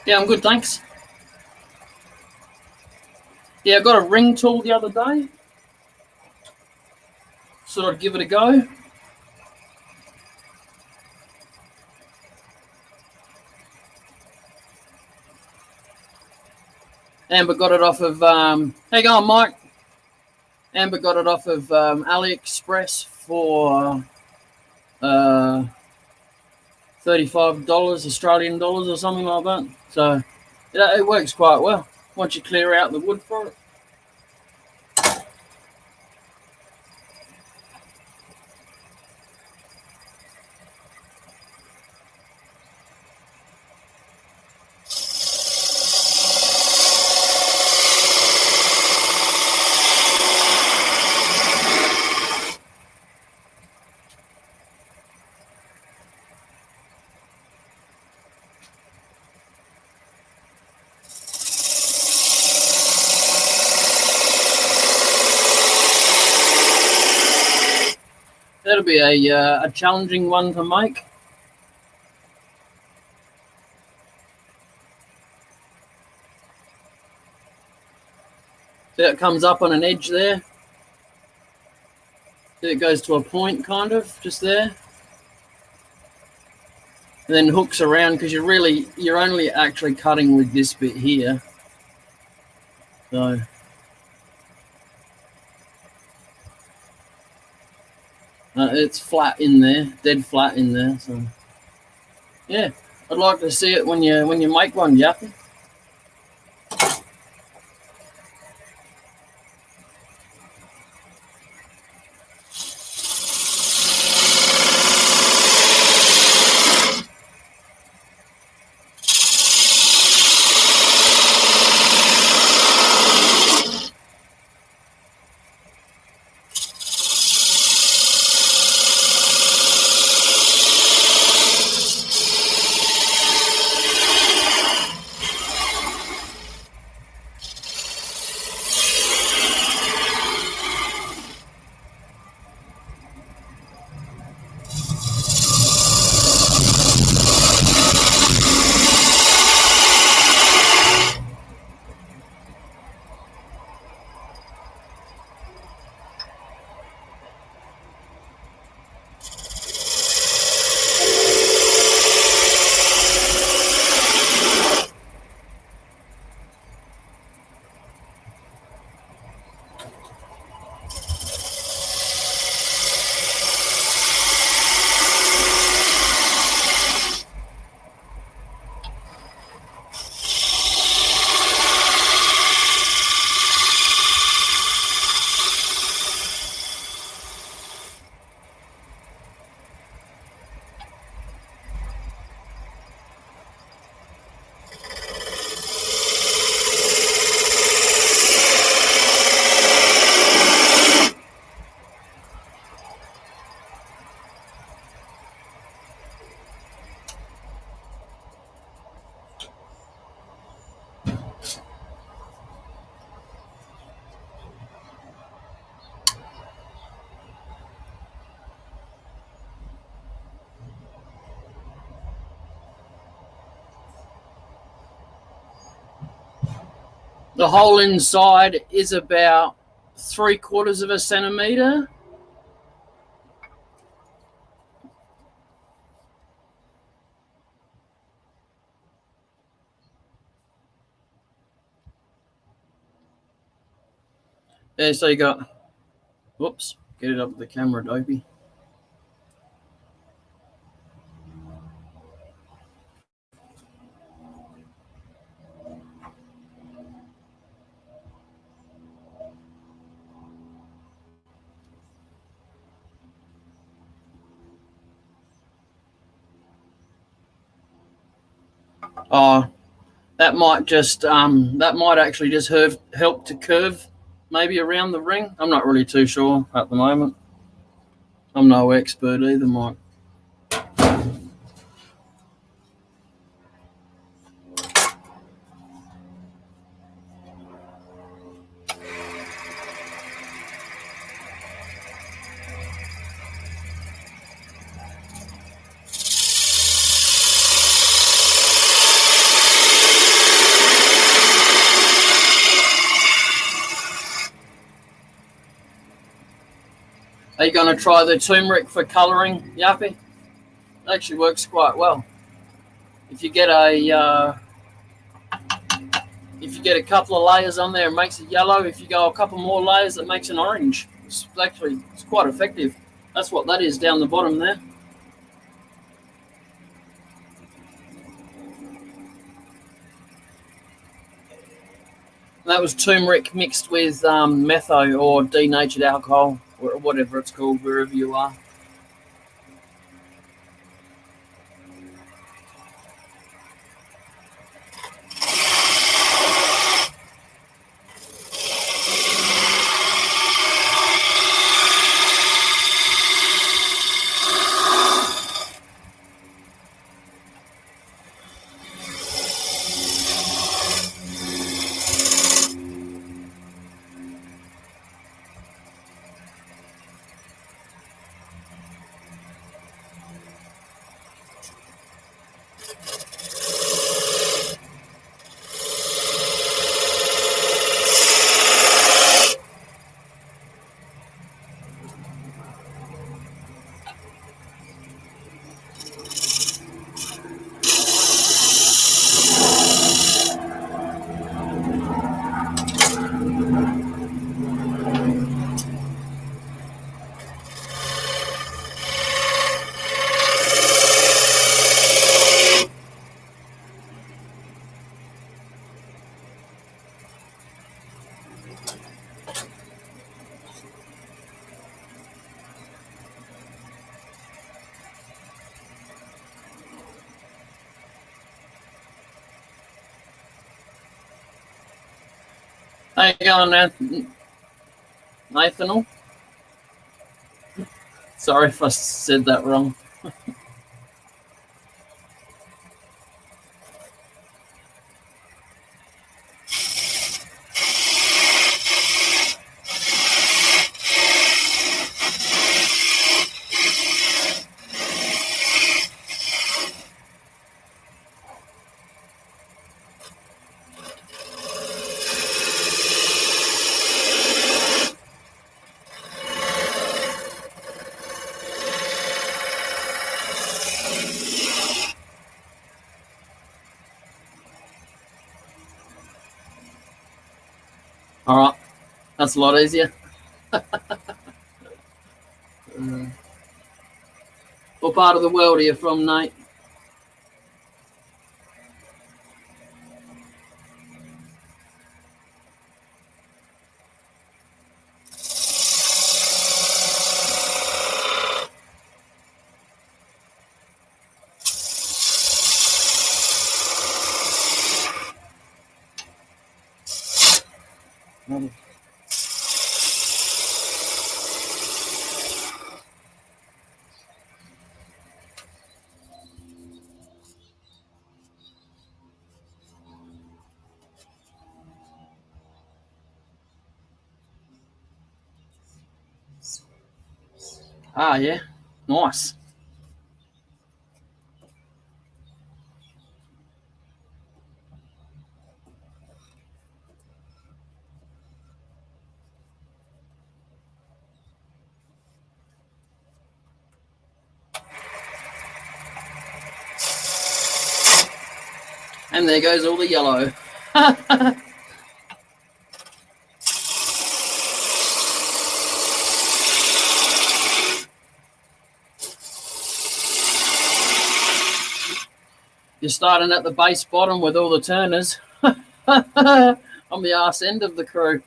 Yeah, I'm good, thanks. Yeah, I got a ring tool the other day. Thought I'd give it a go. Amber got it off of, how you going, Mike? Amber got it off of AliExpress for $35 Australian dollars or something like that. So yeah, it works quite well once you clear out the wood for it. That'll be a challenging one to make. See, it comes up on an edge there. See, it goes to a point, kind of, just there. And then hooks around because you're only actually cutting with this bit here. So it's flat in there, dead flat in there. So yeah, I'd like to see it when you make one, Yappy. The hole inside is about 3/4 of a centimetre. Yeah, so you got, whoops, get it up with the camera, Dopey. Oh, that might actually just help to curve maybe around the ring. I'm not really too sure at the moment. I'm no expert either, Mike. Are you going to try the turmeric for colouring, Yappy? It actually works quite well. If you get a couple of layers on there, it makes it yellow. If you go a couple more layers, it makes an orange. It's quite effective. That's what that is down the bottom there. That was turmeric mixed with metho or denatured alcohol, or whatever it's called wherever you are. How you going, Nathanal? Sorry if I said that wrong. All right, that's a lot easier. What part of the world are you from, Nate? Ah, yeah, nice. And there goes all the yellow. You're starting at the base bottom with all the turners. I'm the arse end of the crew.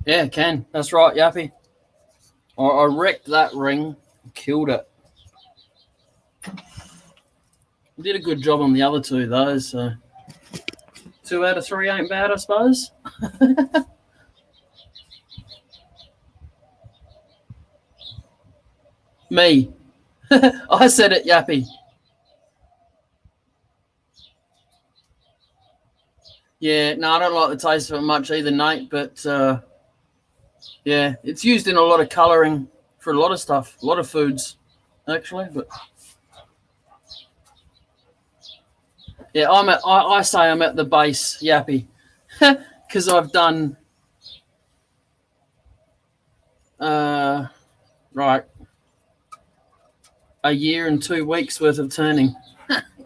Yeah, can. That's right, Yappy. I wrecked that ring, killed it. Did a good job on the other two, though, so 2 out of 3 ain't bad, I suppose. Me. I said it, Yappy. Yeah, no, I don't like the taste of it much either, Nate, but yeah, it's used in a lot of colouring for a lot of stuff, a lot of foods, actually. But yeah, I say I'm at the base, Yappy, because I've done right a year and 2 weeks worth of turning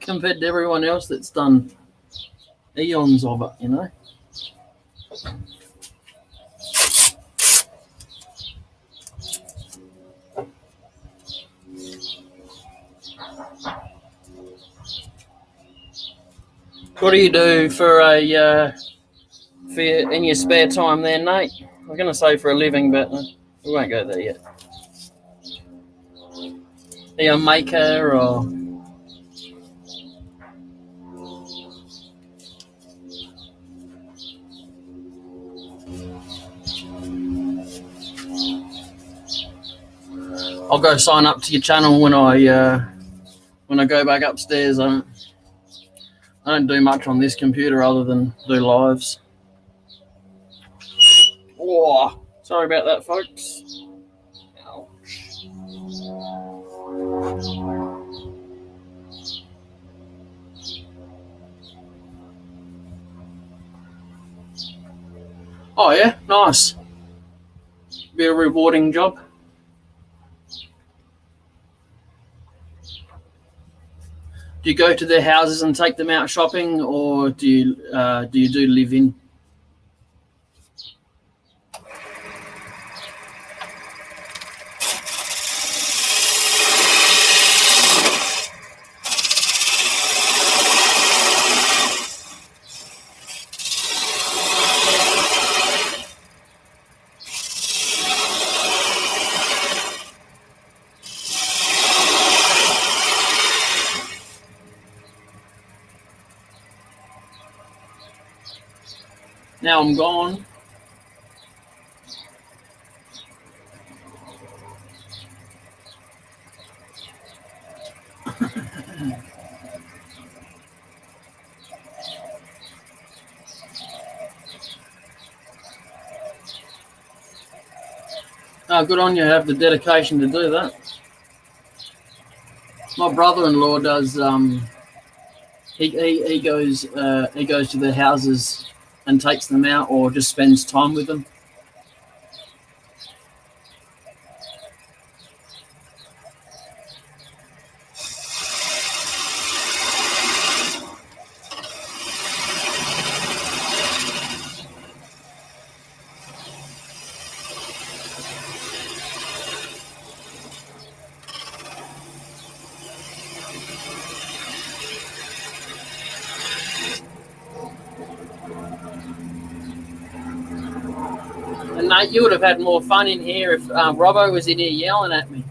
compared to everyone else that's done eons of it, you know. What do you do for in your spare time there, Nate? I'm going to say for a living, but we won't go there yet. Are you a maker or? I'll go sign up to your channel when I go back upstairs. I don't do much on this computer other than do lives. Oh, sorry about that, folks. Ouch. Oh yeah, nice. Be a rewarding job. Do you go to their houses and take them out shopping, or do you do live in? Now I'm gone. Oh, good on you. Have the dedication to do that. My brother-in-law does. He goes to their houses and takes them out, or just spends time with them. And Nate, you would have had more fun in here if Robbo was in here yelling at me.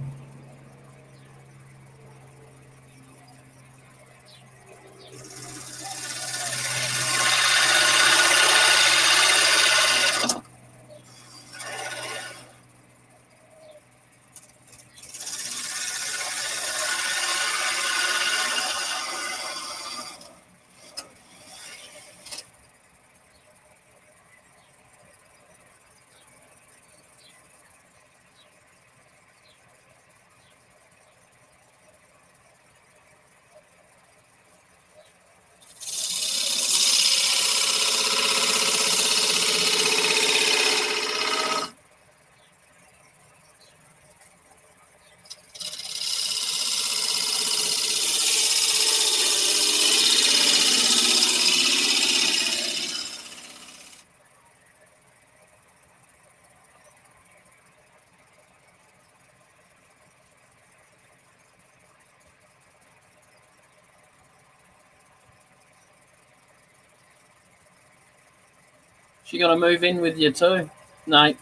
She gonna move in with you too? No.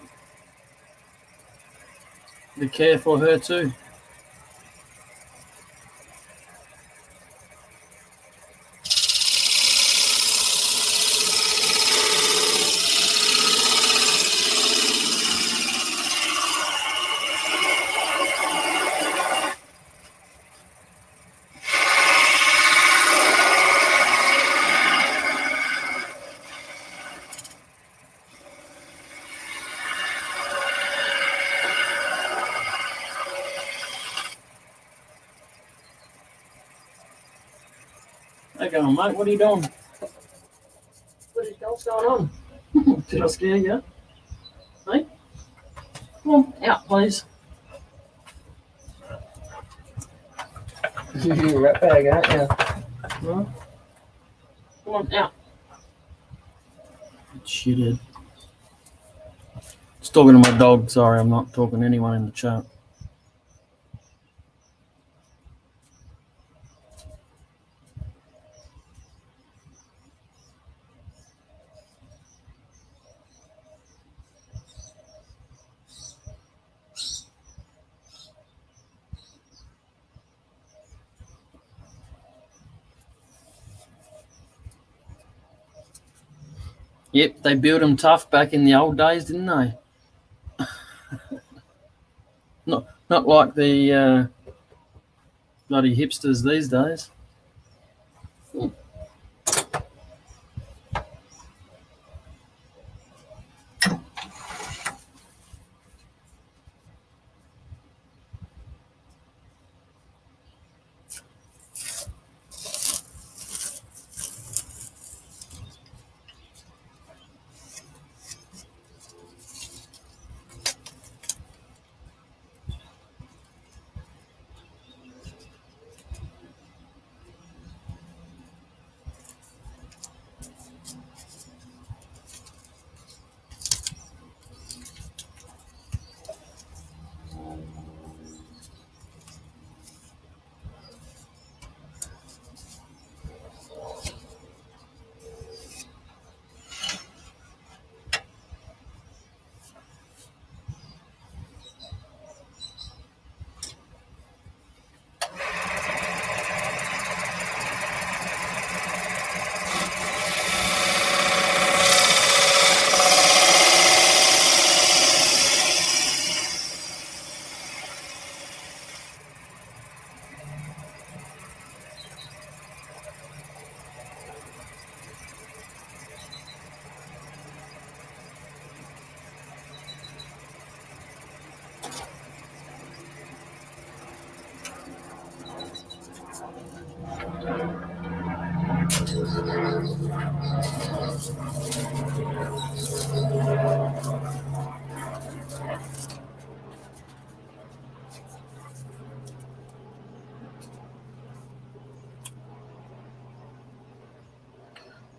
Be careful of her too. Hey, going, mate. What are you doing? What's going on? Did I scare you? Hey? Come on, out, please. You're a rat bag, aren't you? No? Come on, out. Shithead. Just talking to my dog. Sorry, I'm not talking to anyone in the chat. Yep, they built them tough back in the old days, didn't they? Not like the bloody hipsters these days.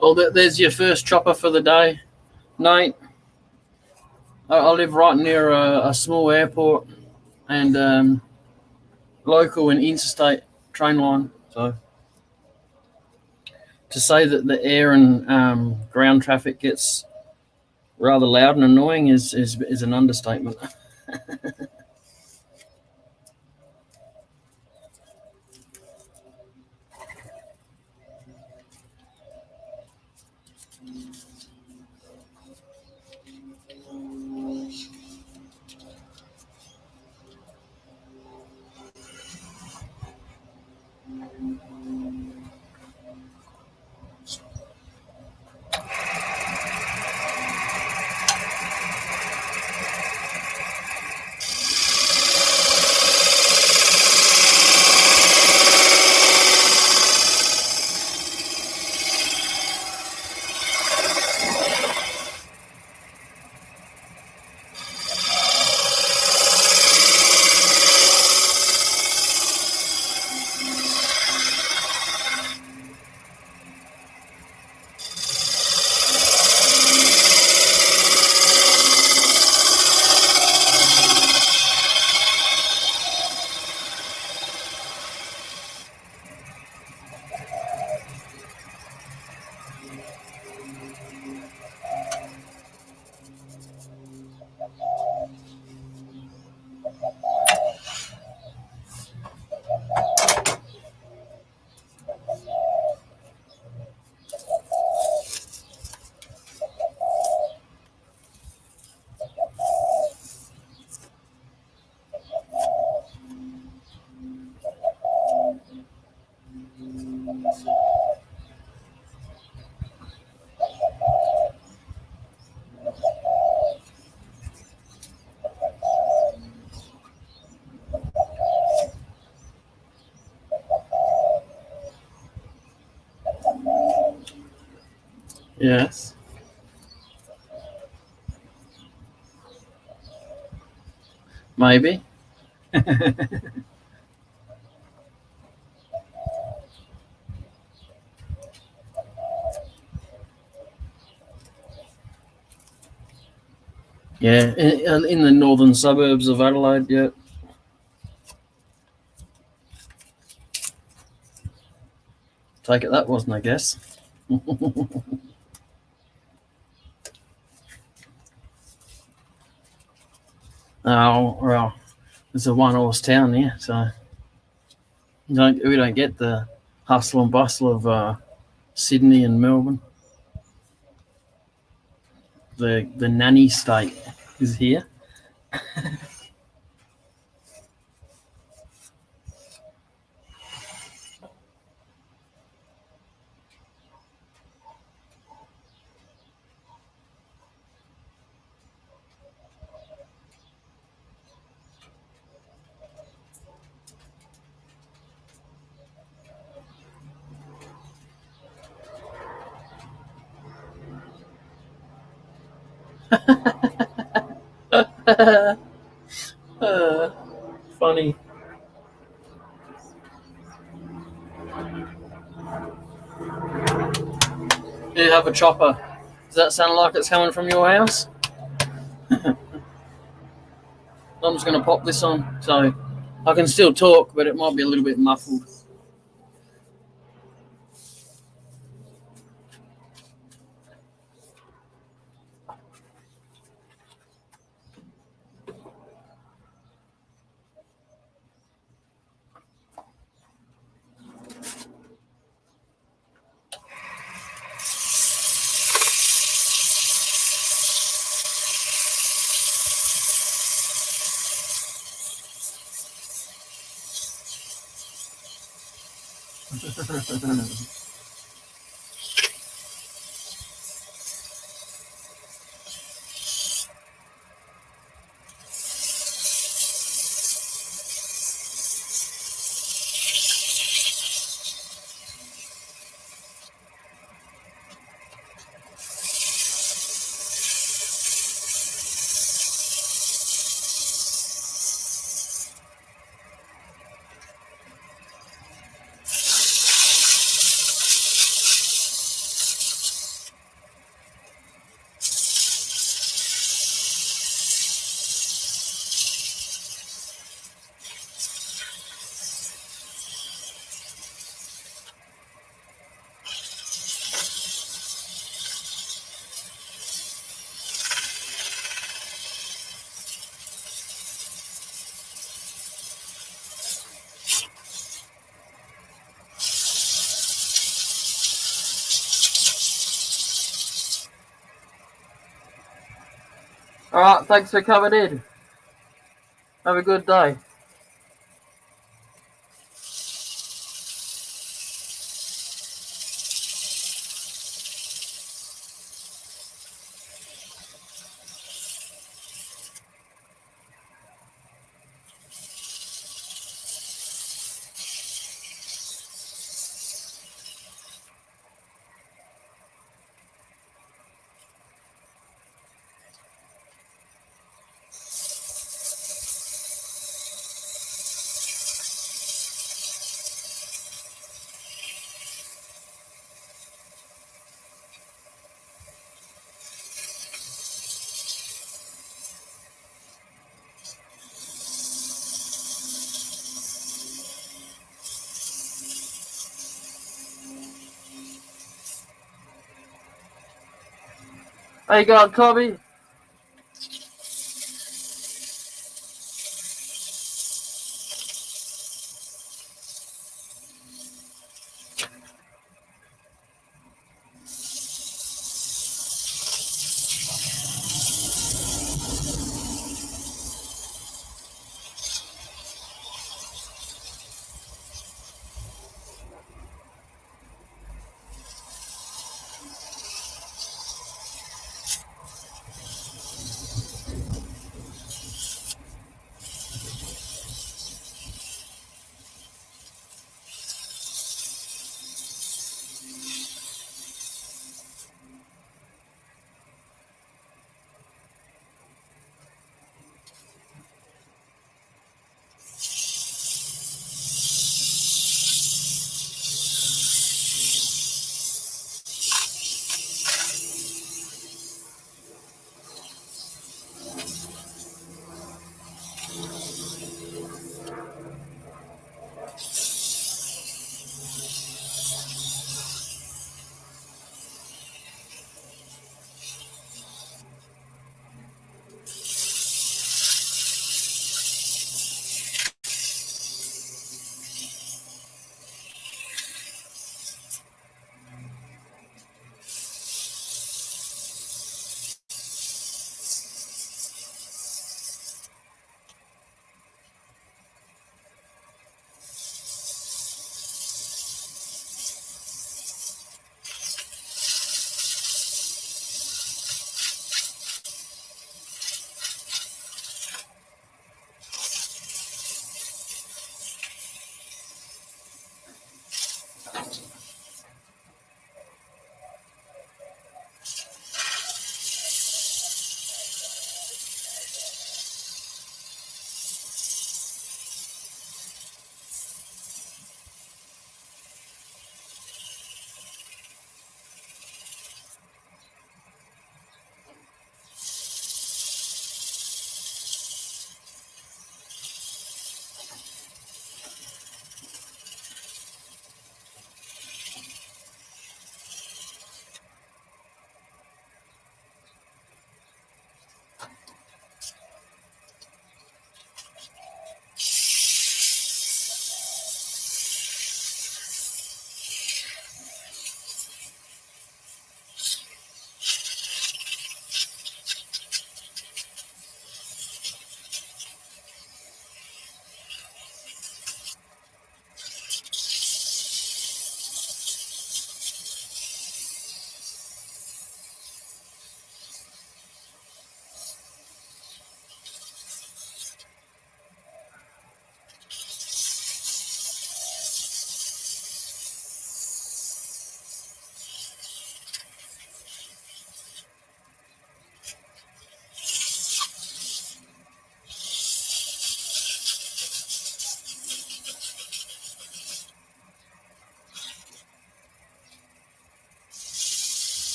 Well, there's your first chopper for the day, Nate. I live right near a small airport and local and interstate train line. So to say that the air and ground traffic gets rather loud and annoying is an understatement. Yes. Maybe. Yeah, in the northern suburbs of Adelaide, yeah. Take it that wasn't a guess. Oh, well, it's a one-horse town here, so we don't get the hustle and bustle of Sydney and Melbourne. The nanny state is here. Funny. You have a chopper. Does that sound like it's coming from your house? I'm just going to pop this on, so I can still talk, but it might be a little bit muffled. All right, thanks for coming in. Have a good day. How you going, Tommy?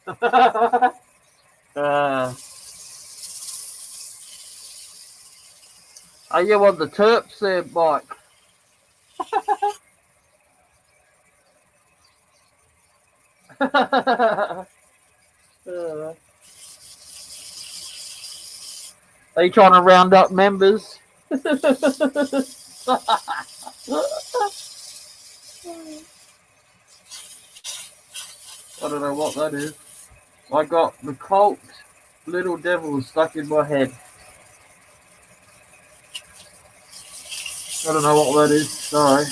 Are you on the Terps there, Mike? Are you trying to round up members? I don't know what that is. I got the Colt Little Devil stuck in my head. I don't know what that is. Sorry.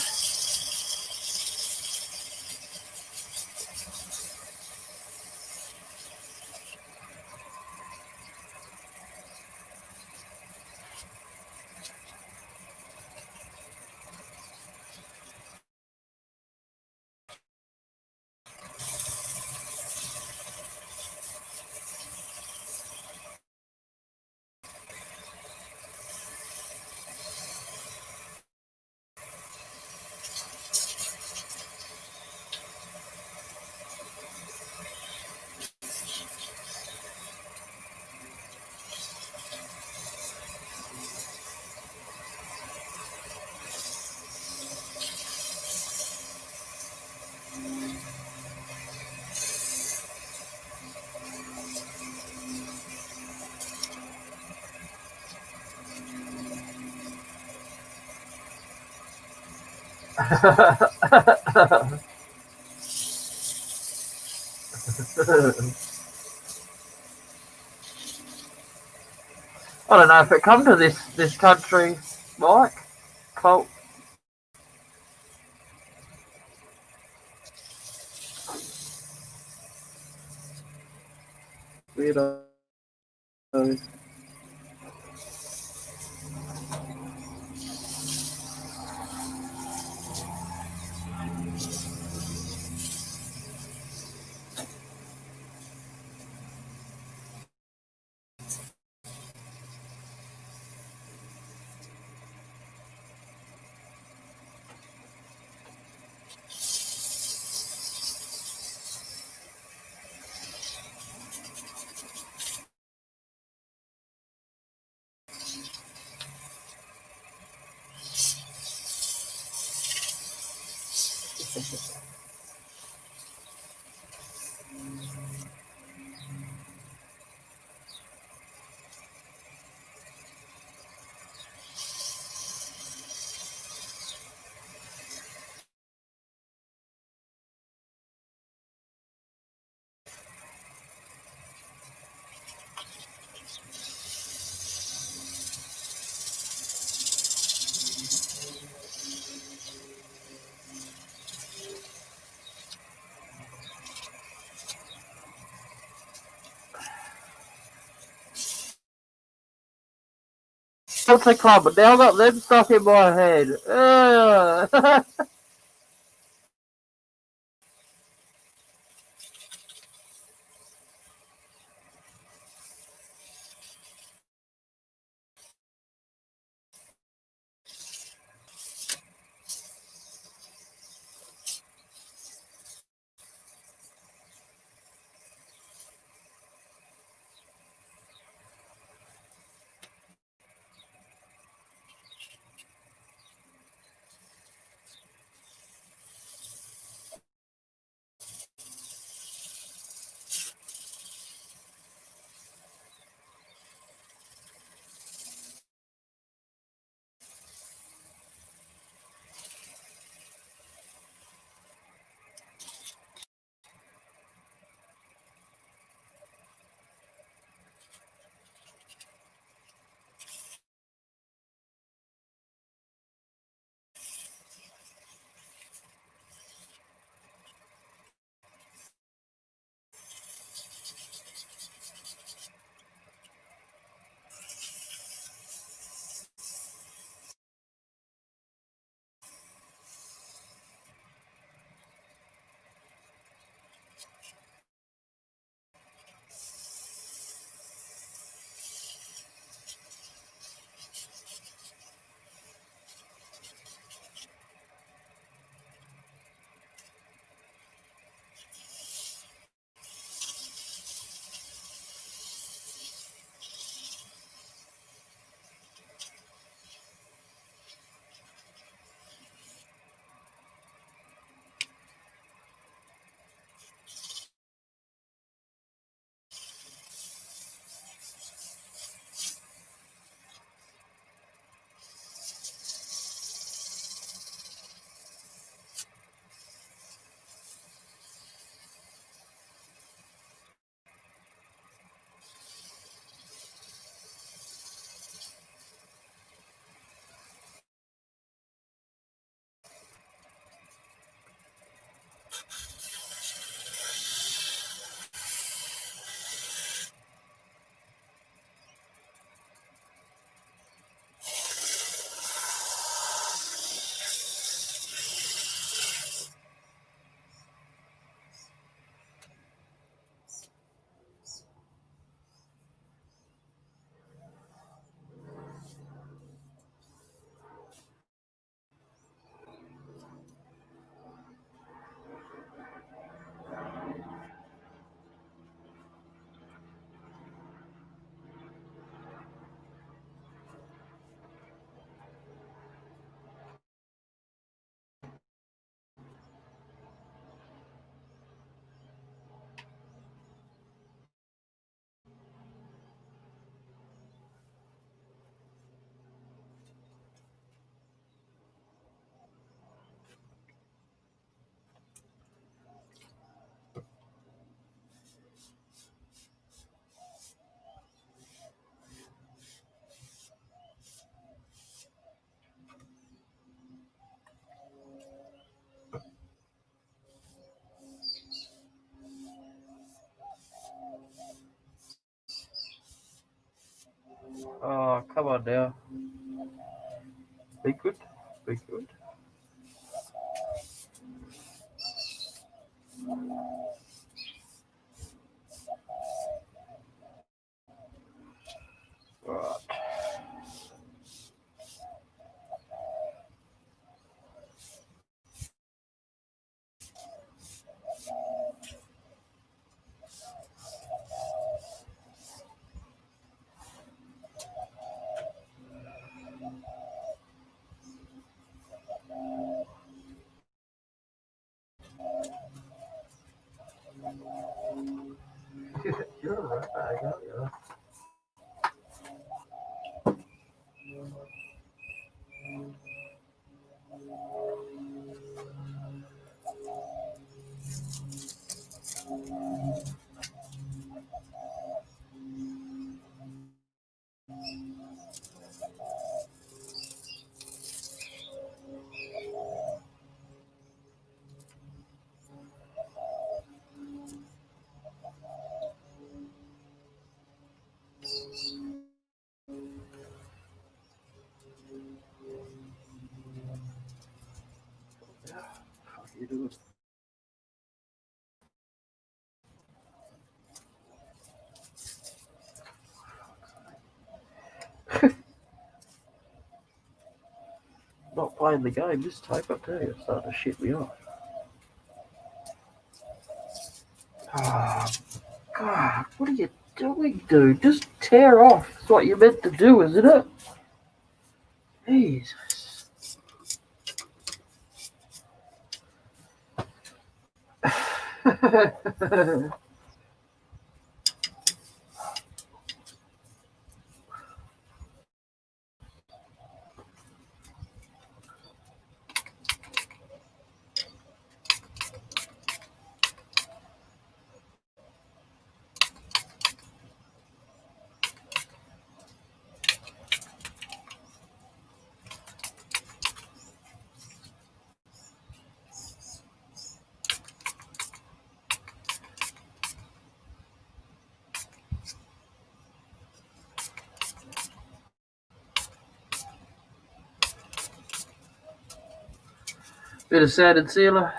I don't know if it come to this country, Mike. Colt. Weirdo. What's the club? But now I got them stuck in my head. Oh, come on now. Be good. Be good. Right. You're a right bag, aren't you? Fuck you doing? Not playing the game, this tape, I tell you, it's starting to shit me off. Oh, God, what are you doing, dude? Just tear off. It's what you're meant to do, isn't it? Jesus. Bit of sanded sealer.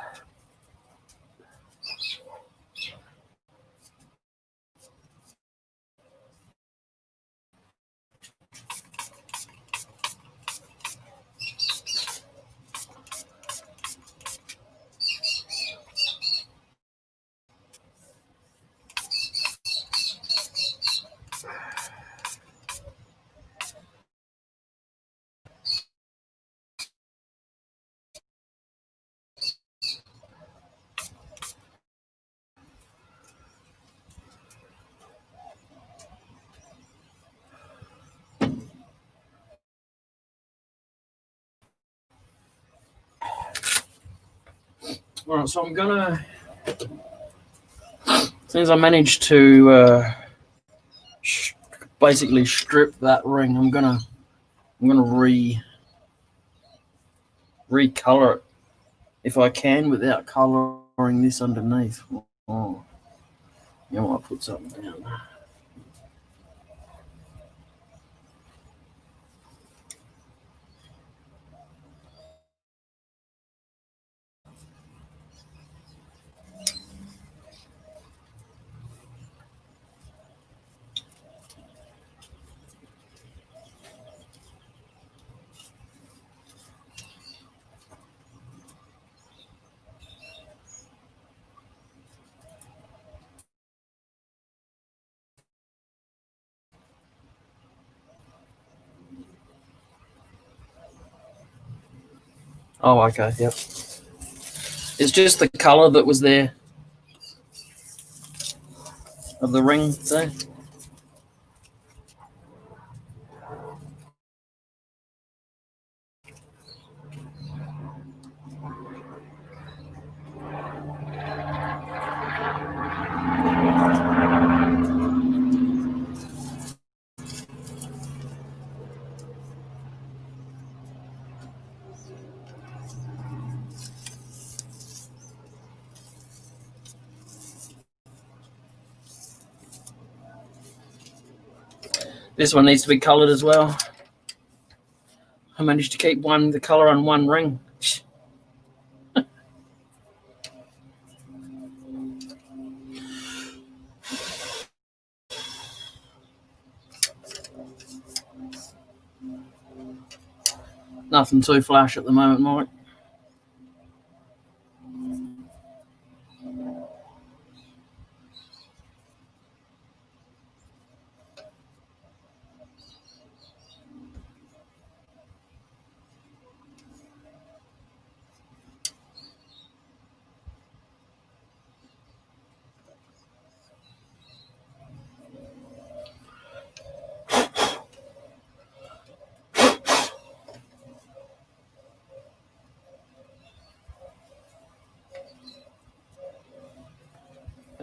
Alright, so I'm gonna, since I managed to basically strip that ring, I'm gonna recolor it if I can without coloring this underneath. Oh, you know, I'll put something down. Oh, okay, yep. It's just the color that was there of the ring there. This one needs to be coloured as well. I managed to keep the colour on one ring. Nothing too flash at the moment, Mike.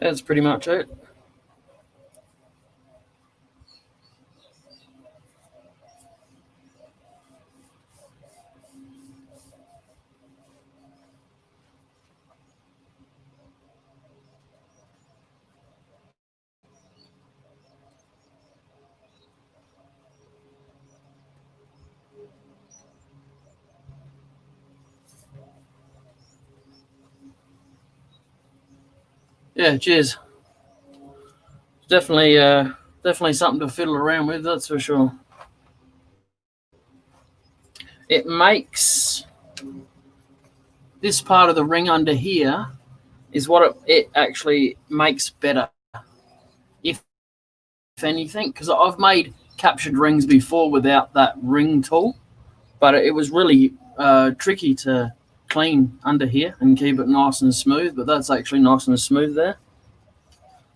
That's pretty much it. Yeah, cheers. Definitely something to fiddle around with, that's for sure. It makes this part of the ring under here is what it actually makes better, if anything, because I've made captured rings before without that ring tool, but it was really tricky to clean under here and keep it nice and smooth, but that's actually nice and smooth there.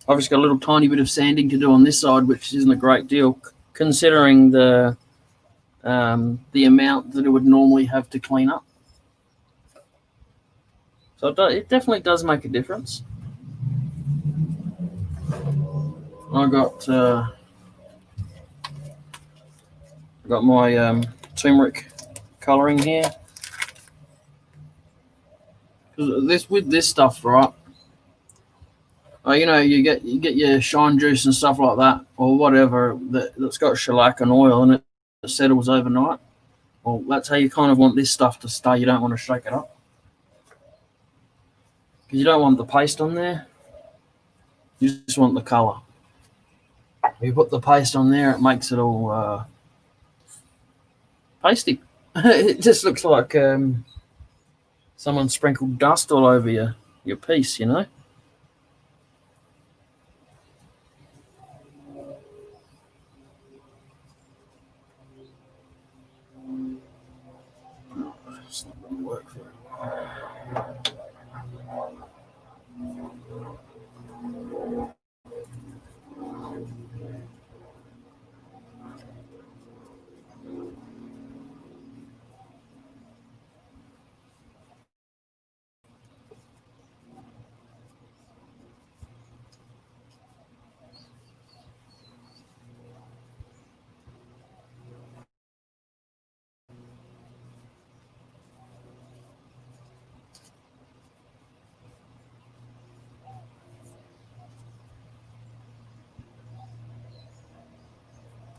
I've just got a little tiny bit of sanding to do on this side, which isn't a great deal considering the amount that it would normally have to clean up. So it definitely does make a difference. I got my turmeric colouring here. With this stuff, right? You know, you get your shine juice and stuff like that, or whatever that's got shellac and oil in it that settles overnight. Well, that's how you kind of want this stuff to stay. You don't want to shake it up because you don't want the paste on there. You just want the colour. If you put the paste on there, it makes it all pasty. It just looks like someone sprinkled dust all over your piece, you know. It's not going to work very well.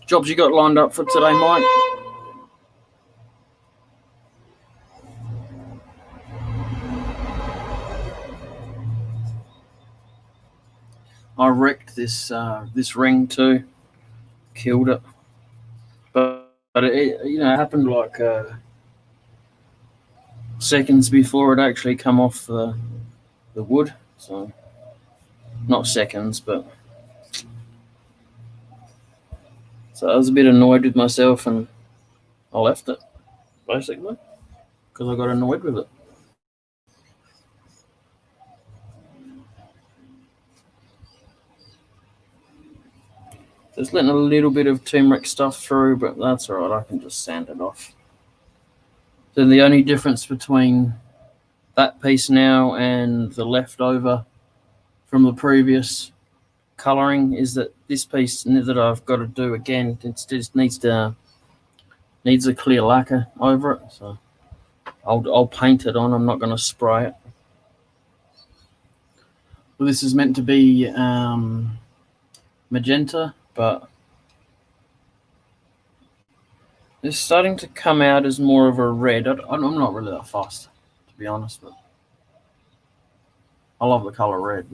Jobs you got lined up for today, Mike? I wrecked this ring too, killed it, but it you know, it happened like seconds before it actually come off the wood. So not seconds, but so I was a bit annoyed with myself and I left it basically because I got annoyed with it. Just letting a little bit of turmeric stuff through, but that's all right. I can just sand it off. So the only difference between that piece now and the leftover from the previous colouring is that this piece that I've got to do again, it just needs a clear lacquer over it. So I'll paint it on. I'm not going to spray it. Well, this is meant to be magenta, but It's starting to come out as more of a red. I'm not really that fussed, to be honest, but I love the color red.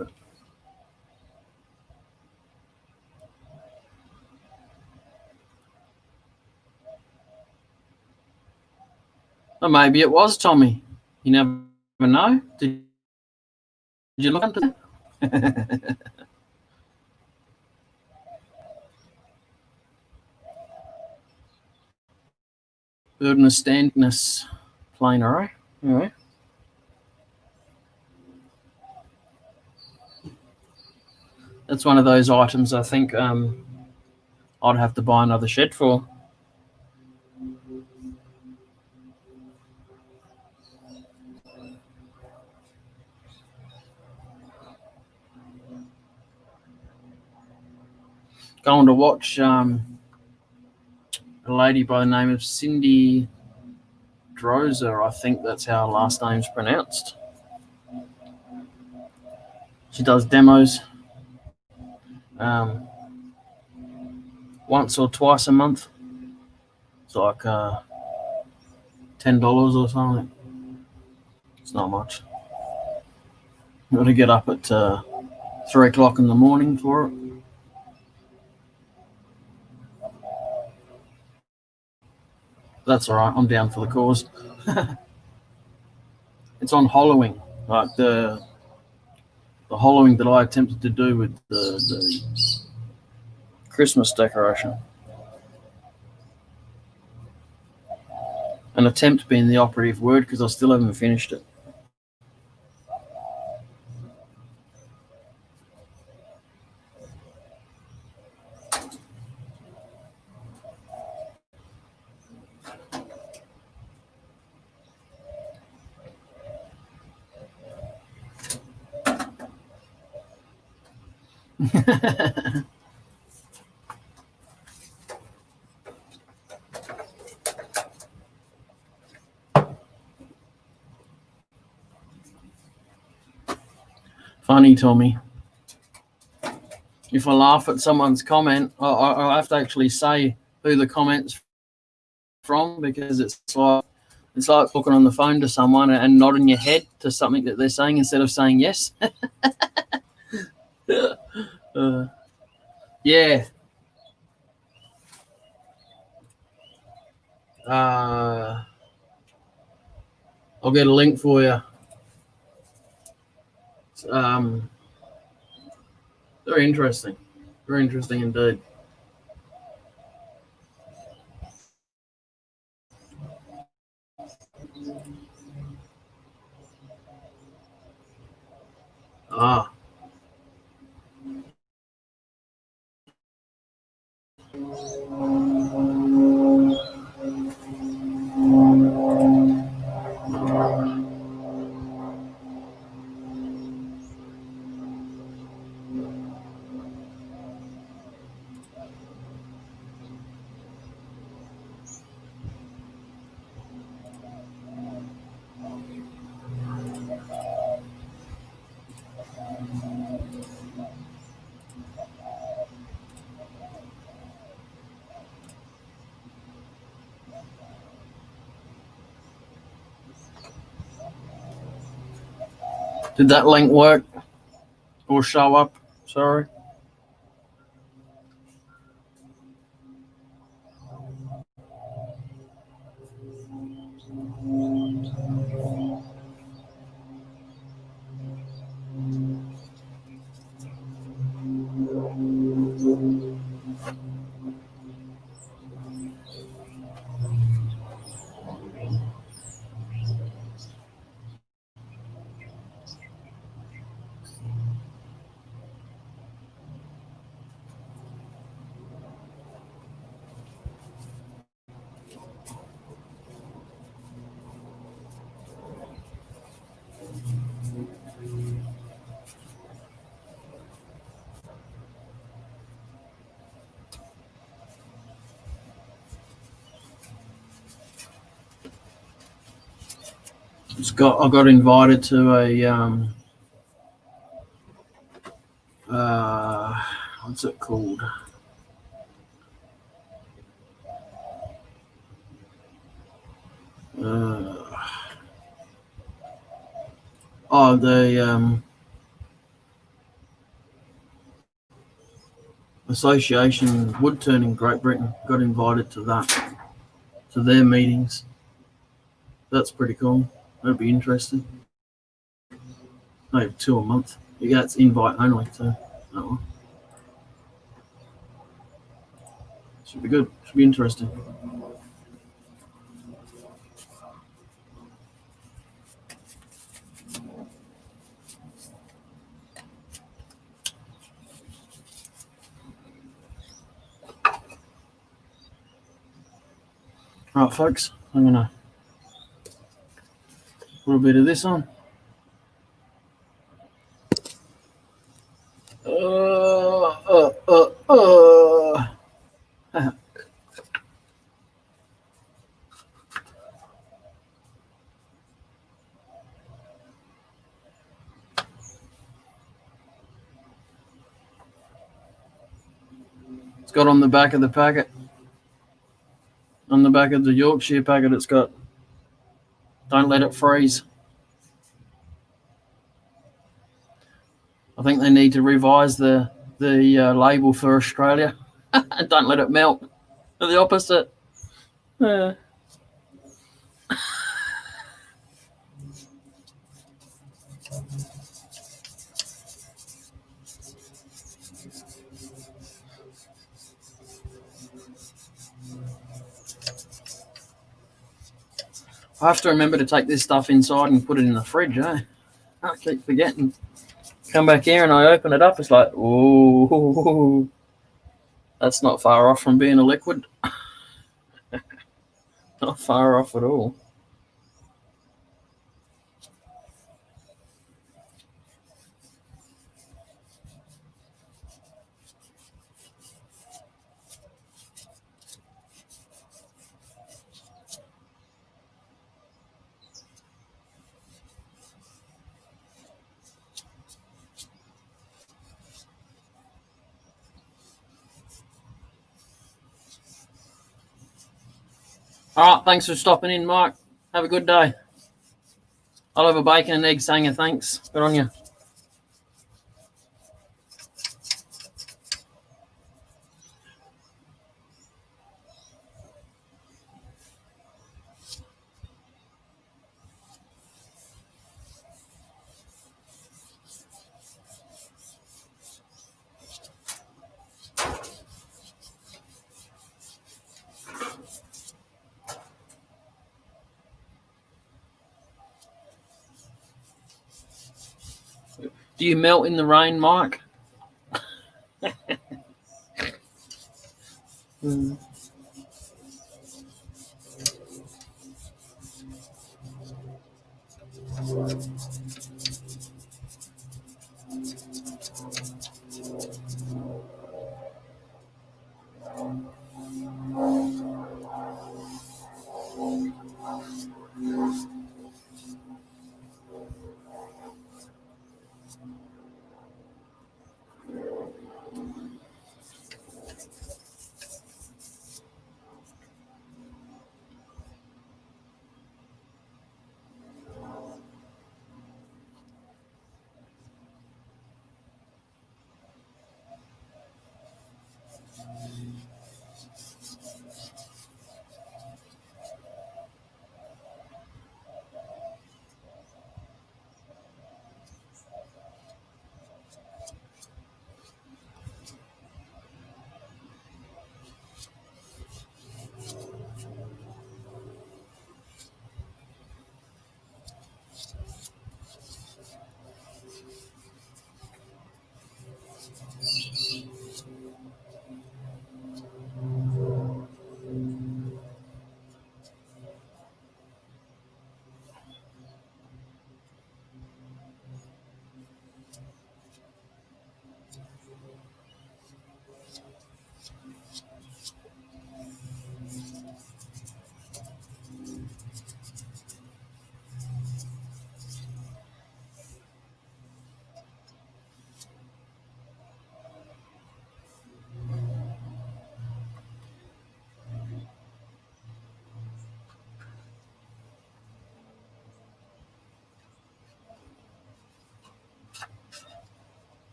But maybe it was Tommy. You never know. Did you look into that? Birdness, standness, planer, eh? All right. That's one of those items I think I'd have to buy another shed for. Going to watch a lady by the name of Cindy Drozer. I think that's how her last name's pronounced. She does demos once or twice a month. It's like $10 or something. It's not much. You've got to get up at 3 o'clock in the morning for it. That's all right. I'm down for the cause. It's on hollowing, like the hollowing that I attempted to do with the Christmas decoration. An attempt being the operative word because I still haven't finished it. Funny, Tommy. If I laugh at someone's comment, I have to actually say who the comment's from, because it's like talking on the phone to someone and nodding your head to something that they're saying instead of saying yes. Yeah. I'll get a link for you. Very interesting. Very interesting indeed. Ah. Did that link work or show up? Sorry. I got invited to a what's it called? Oh, the Association Wood Turning Great Britain got invited to that, to their meetings. That's pretty cool. That'd be interesting. Maybe 2 a month. Yeah, it's invite only, so oh, should be good. Should be interesting. All right, folks, I'm gonna put a bit of this on. It's got on the back of the packet, on the back of the Yorkshire packet, it's got, don't let it freeze. I think they need to revise the label for Australia. Don't let it melt. Or the opposite. I have to remember to take this stuff inside and put it in the fridge, eh? I keep forgetting. Come back here and I open it up, it's like, ooh, that's not far off from being a liquid. Not far off at all. All right, thanks for stopping in, Mike. Have a good day. I'll have a bacon and egg saying a thanks. Good on you. Do you melt in the rain, Mike?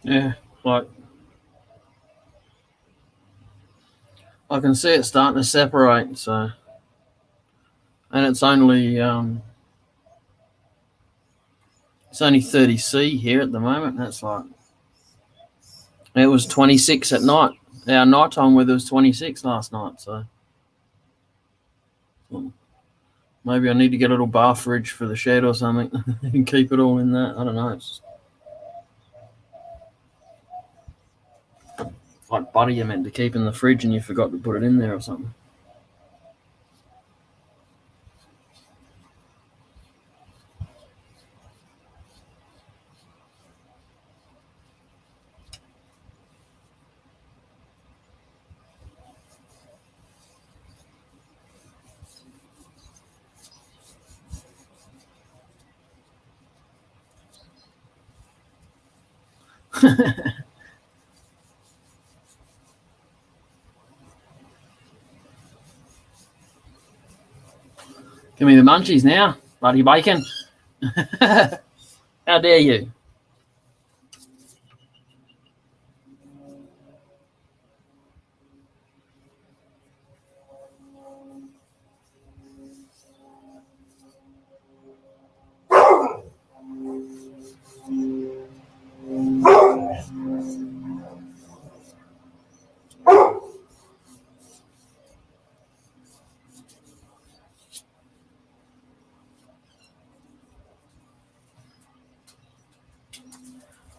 Yeah, like I can see it starting to separate. So, and it's only 30C here at the moment. That's like it was 26 at night. Our nighttime weather was 26 last night. So maybe I need to get a little bar fridge for the shed or something and keep it all in that. I don't know. It's like butter you meant to keep in the fridge and you forgot to put it in there or something. Give me the munchies now, bloody bacon. How dare you?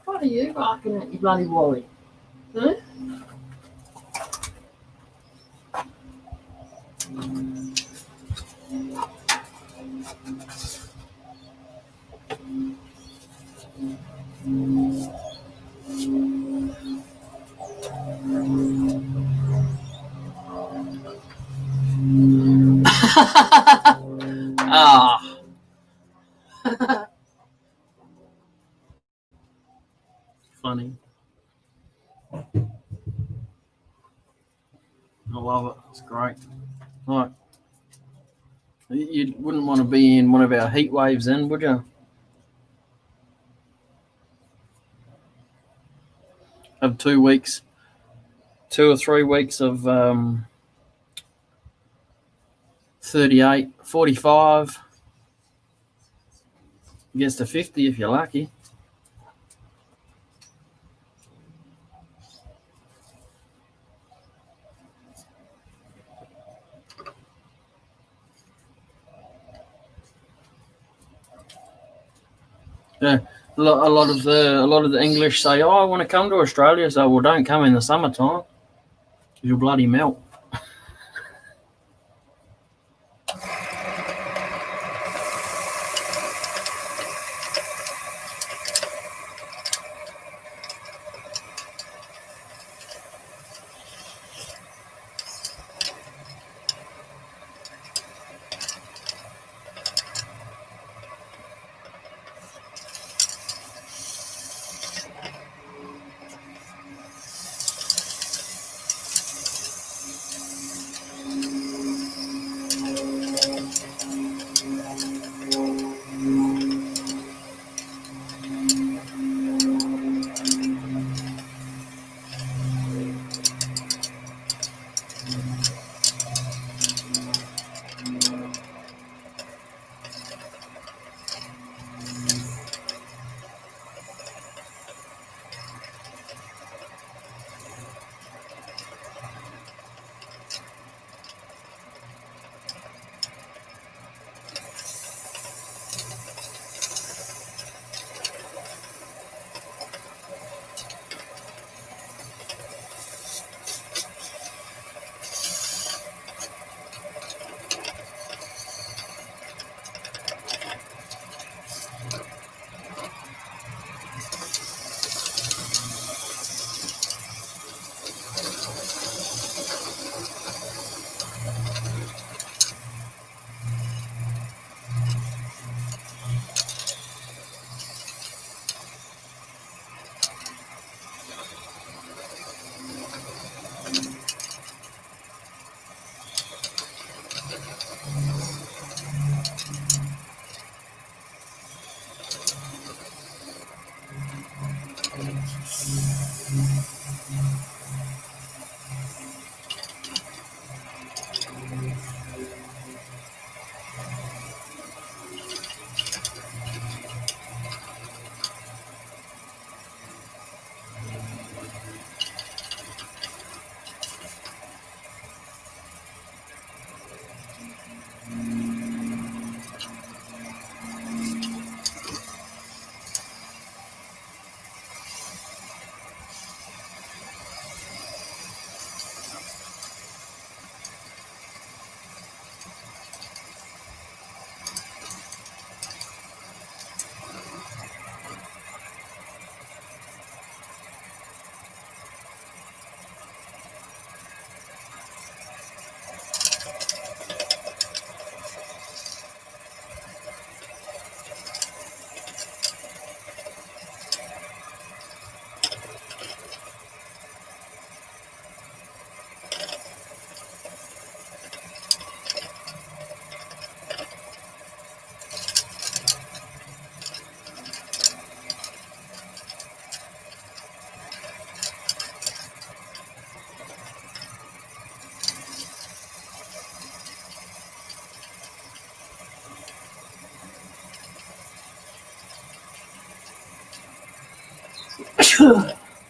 What are you barking at, you bloody wally? Huh? Ah. Funny. I love it. It's great. Like, you wouldn't want to be in one of our heat waves then, would you? Have 2 weeks, 2 or 3 weeks of 38, 45, gets to 50 if you're lucky. Yeah, a lot of the English say, "Oh, I want to come to Australia." So, well, don't come in the summertime, 'cause you'll bloody melt.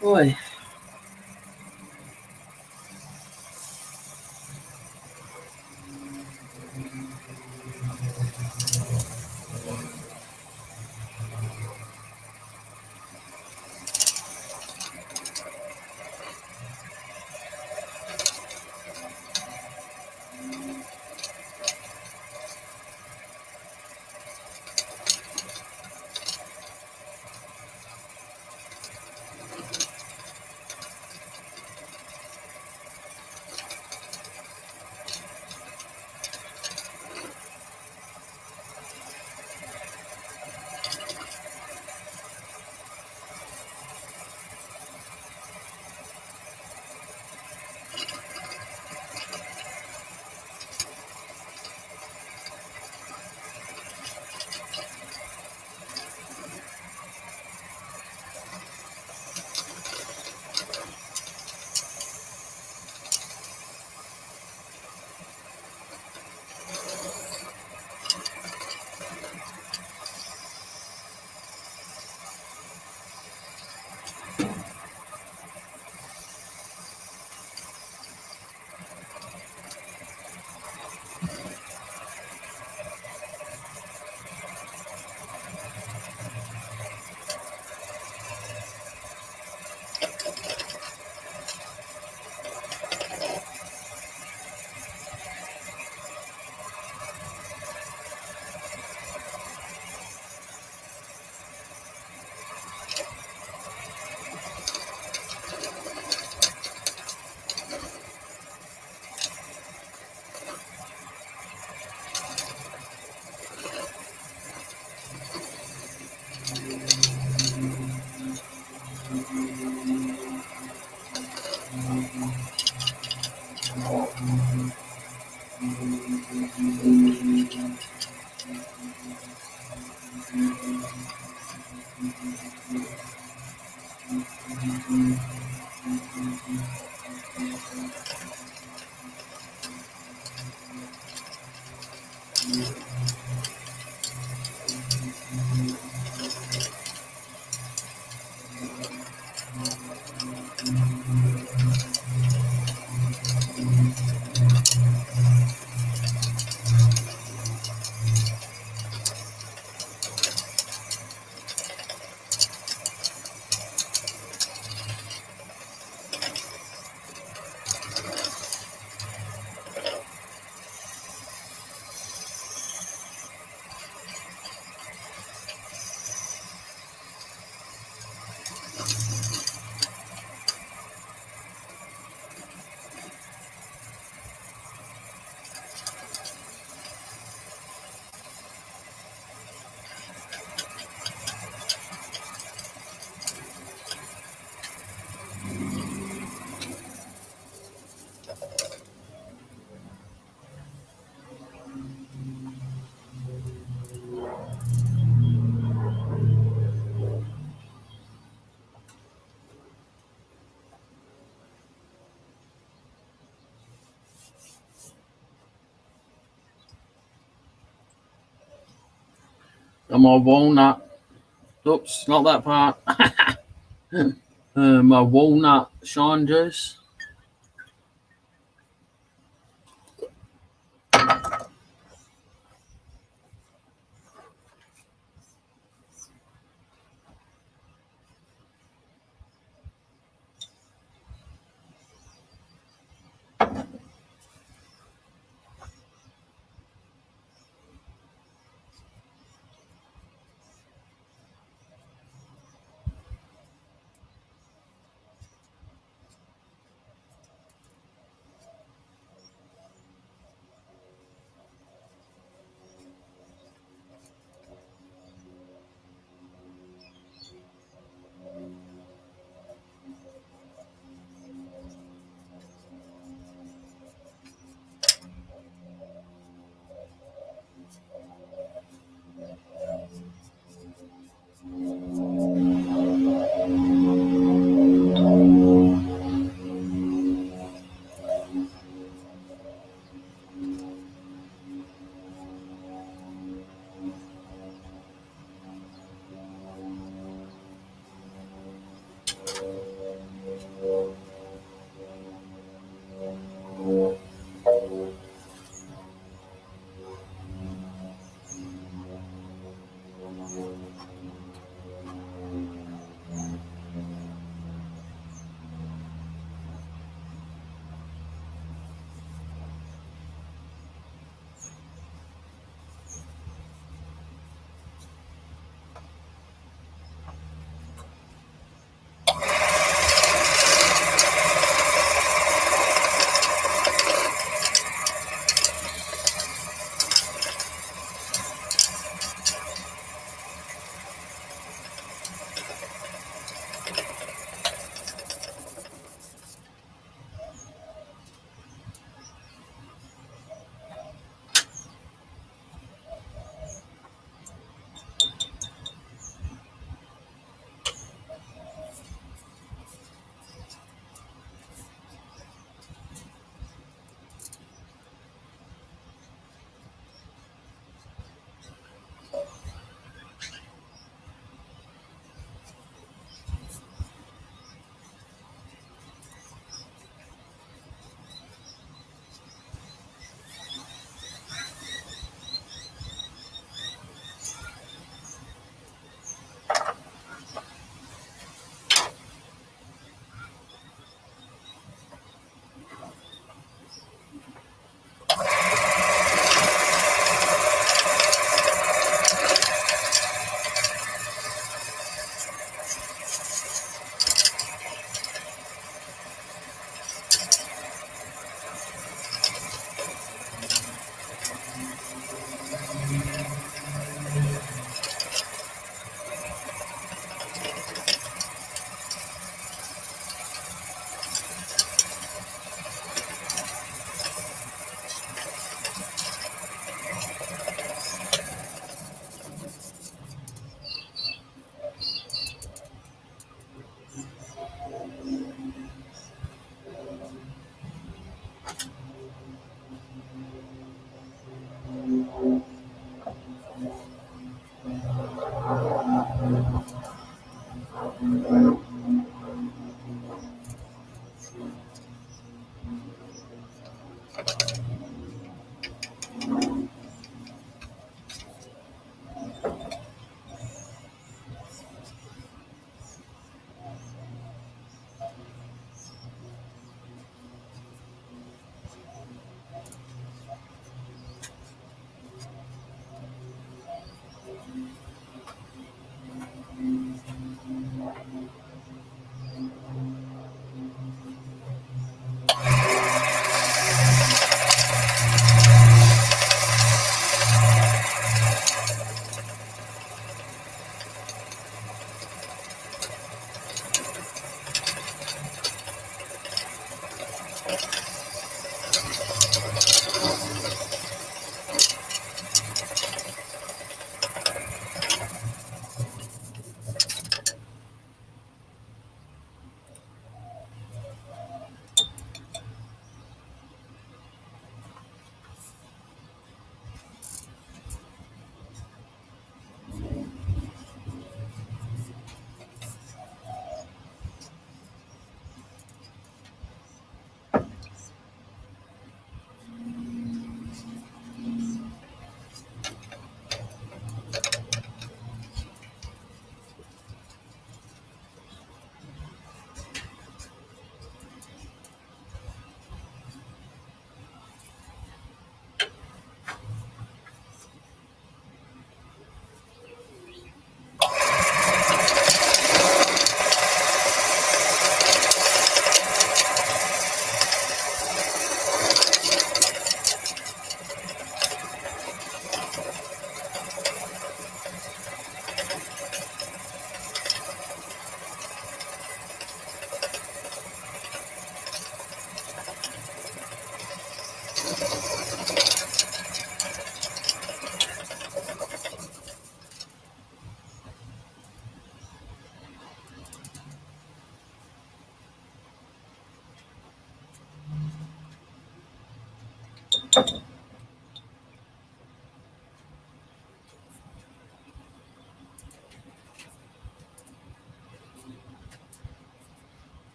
Boy. Got my walnut. Oops, not that part. My walnut shine juice.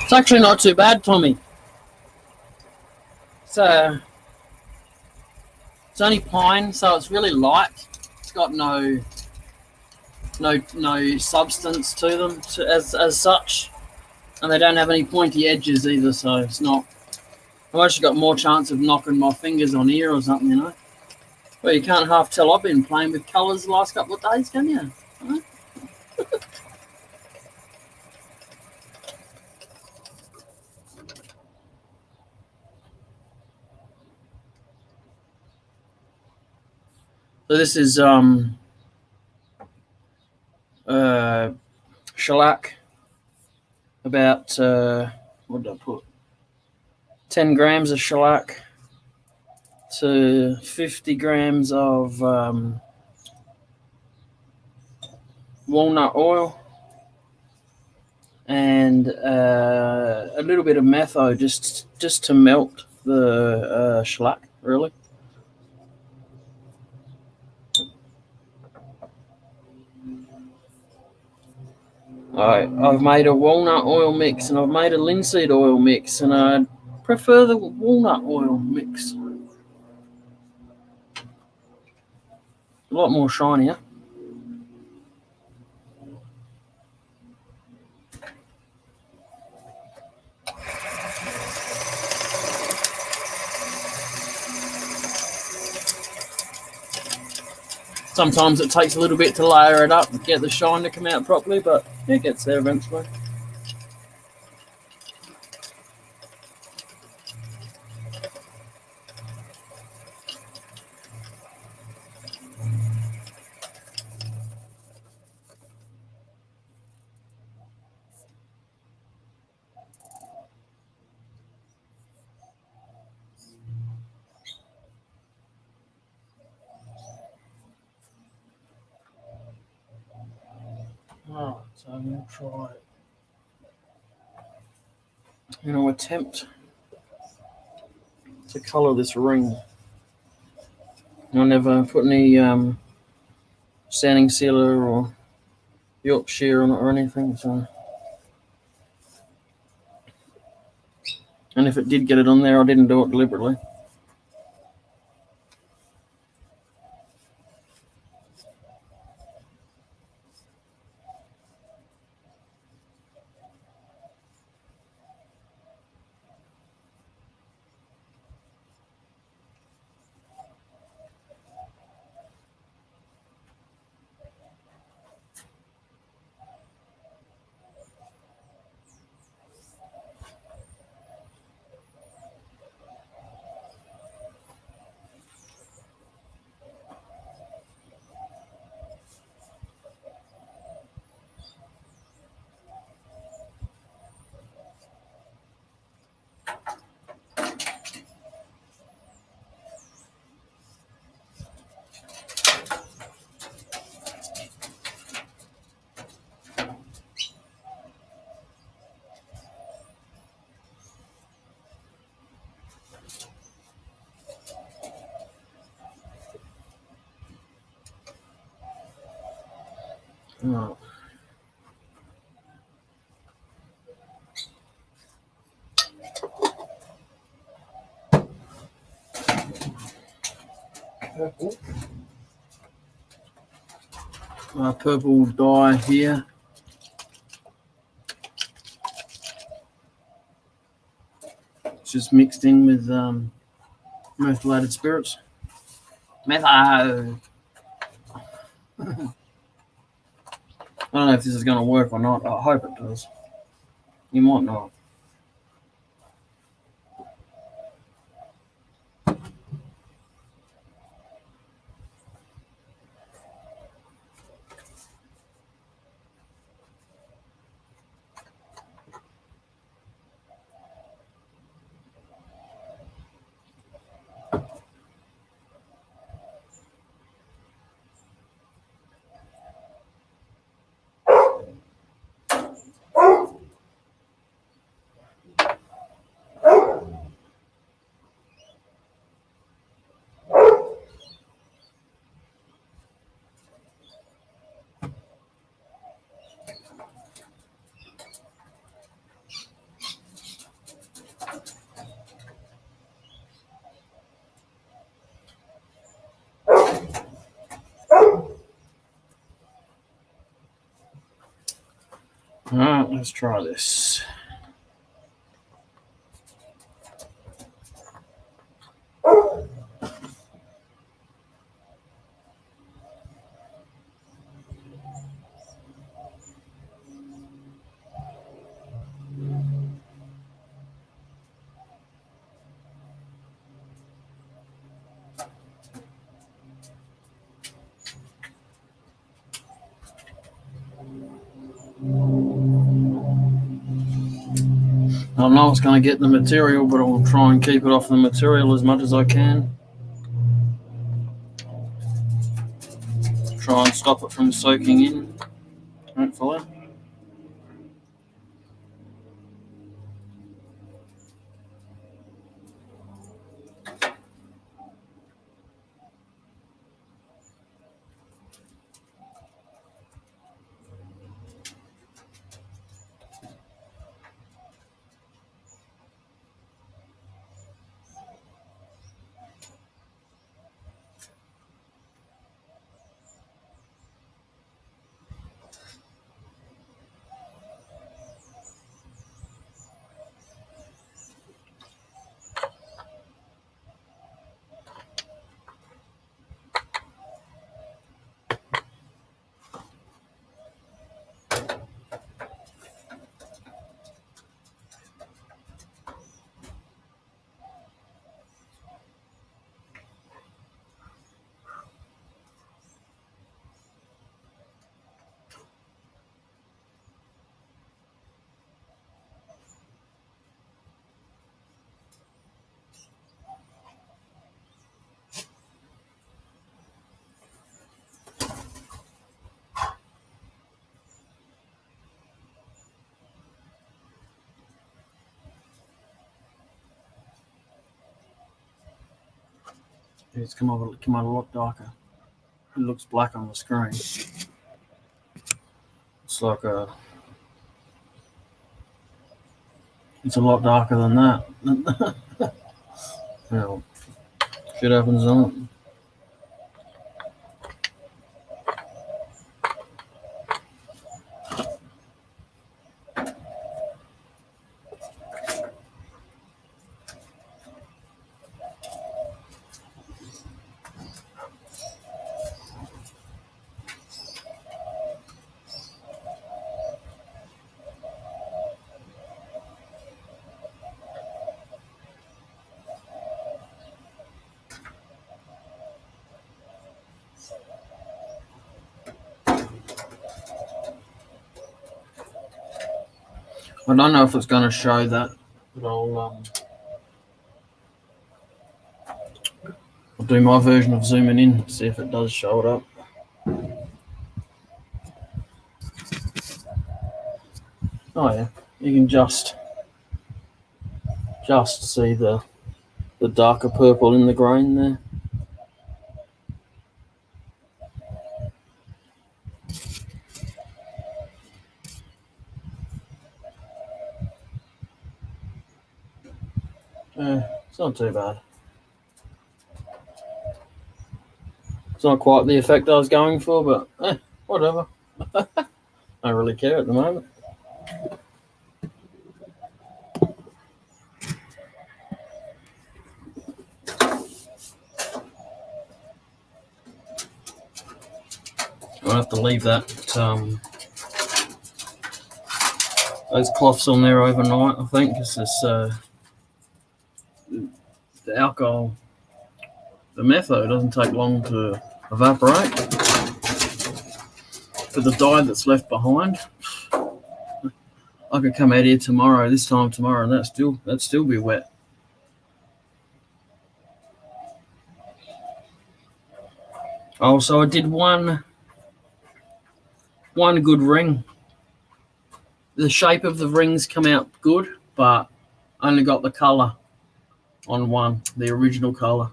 It's actually not too bad, Tommy. It's only pine, so it's really light. It's got no substance to them as such, and they don't have any pointy edges either. So it's not. I've actually got more chance of knocking my fingers on here or something, you know. Well, you can't half tell I've been playing with colours the last couple of days, can you? Huh? So this is shellac. About what did I put? 10 grams of shellac to 50 grams of walnut oil and a little bit of metho just to melt the shellac, really. I've made a walnut oil mix and I've made a linseed oil mix, and I prefer the walnut oil mix. A lot more shinier. Sometimes it takes a little bit to layer it up and get the shine to come out properly, but it gets there eventually. Alright, so I'm going to try it. I'm going to attempt to colour this ring. I never put any sanding sealer or Yorkshire on it or anything, so. And if it did get it on there, I didn't do it deliberately. Right. Purple dye here. It's just mixed in with methylated spirits. Metho. I don't know if this is going to work or not. I hope it does. You might not. All right, let's try this. I don't know it's going to get the material, but I'll try and keep it off the material as much as I can. Try and stop it from soaking in, hopefully. It's come out a lot darker. It looks black on the screen. It's like it's a lot darker than that. Well, shit happens on it. I don't know if it's going to show that, but I'll do my version of zooming in, see if it does show it up. Oh yeah, you can just see the darker purple in the grain there. It's not too bad. It's not quite the effect I was going for, but whatever. I don't really care at the moment. I'll have to leave that those cloths on there overnight, I think, because it's the alcohol, the metho doesn't take long to evaporate. For the dye that's left behind, I could come out here tomorrow, this time tomorrow, and that'd still be wet. Oh, so I did one good ring. The shape of the rings come out good, but I only got the colour on one, the original colour.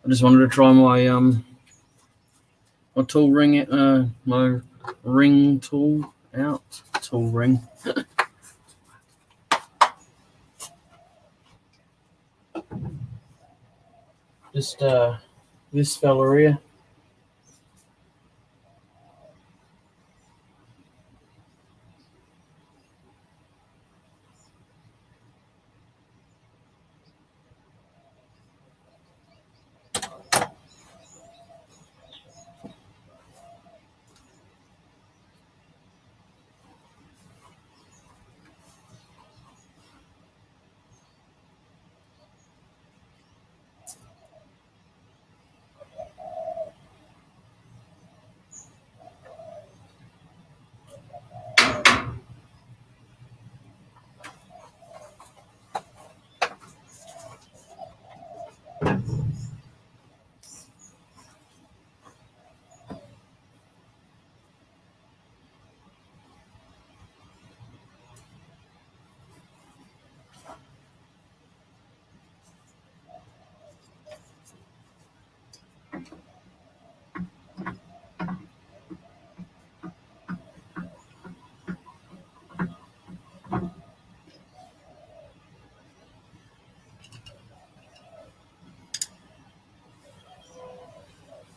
I just wanted to try my tool ring, my ring tool out. Tool ring. Just this fella here.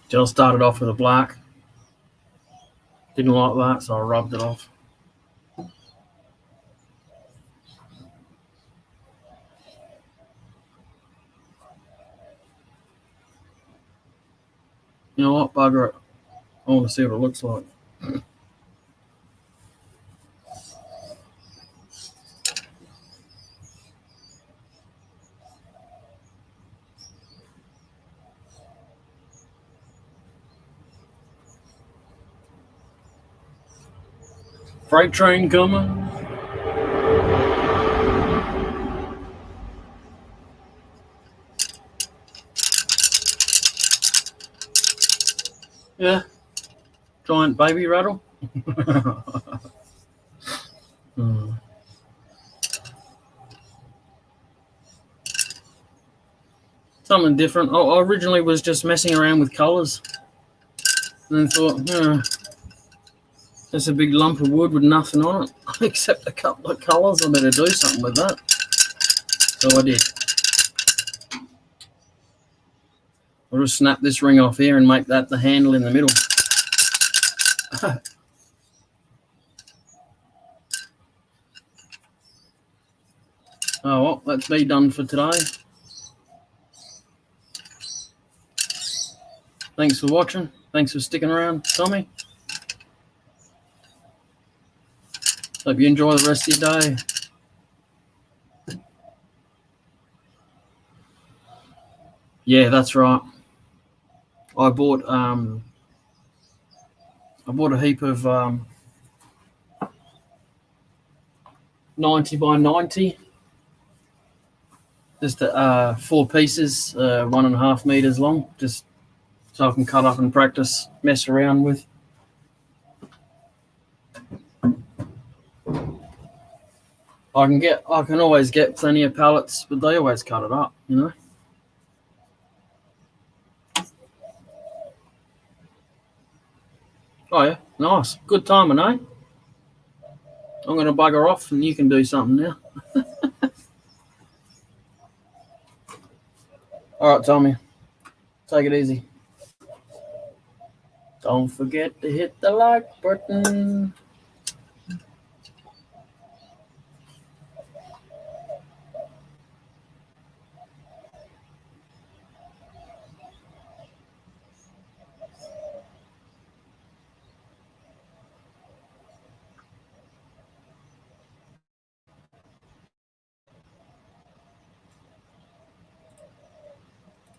Jill started off with a black. Didn't like that, so I rubbed it off. You know what, bugger it. I want to see what it looks like. Freight train coming. Yeah. Giant baby rattle. Something different. I originally was just messing around with colours. And then thought, there's a big lump of wood with nothing on it except a couple of colours. I better do something with that. So I did. I'll just snap this ring off here and make that the handle in the middle. Oh, well, that's me done for today. Thanks for watching. Thanks for sticking around, Tommy. Hope you enjoy the rest of your day. Yeah, that's right. I bought a heap of 90 by 90, just 4 pieces, 1.5 meters long, just so I can cut up and practice, mess around with. I can always get plenty of pallets, but they always cut it up, you know. Oh yeah, nice. Good timing, eh? I'm going to bugger off and you can do something now. All right, Tommy. Take it easy. Don't forget to hit the like button.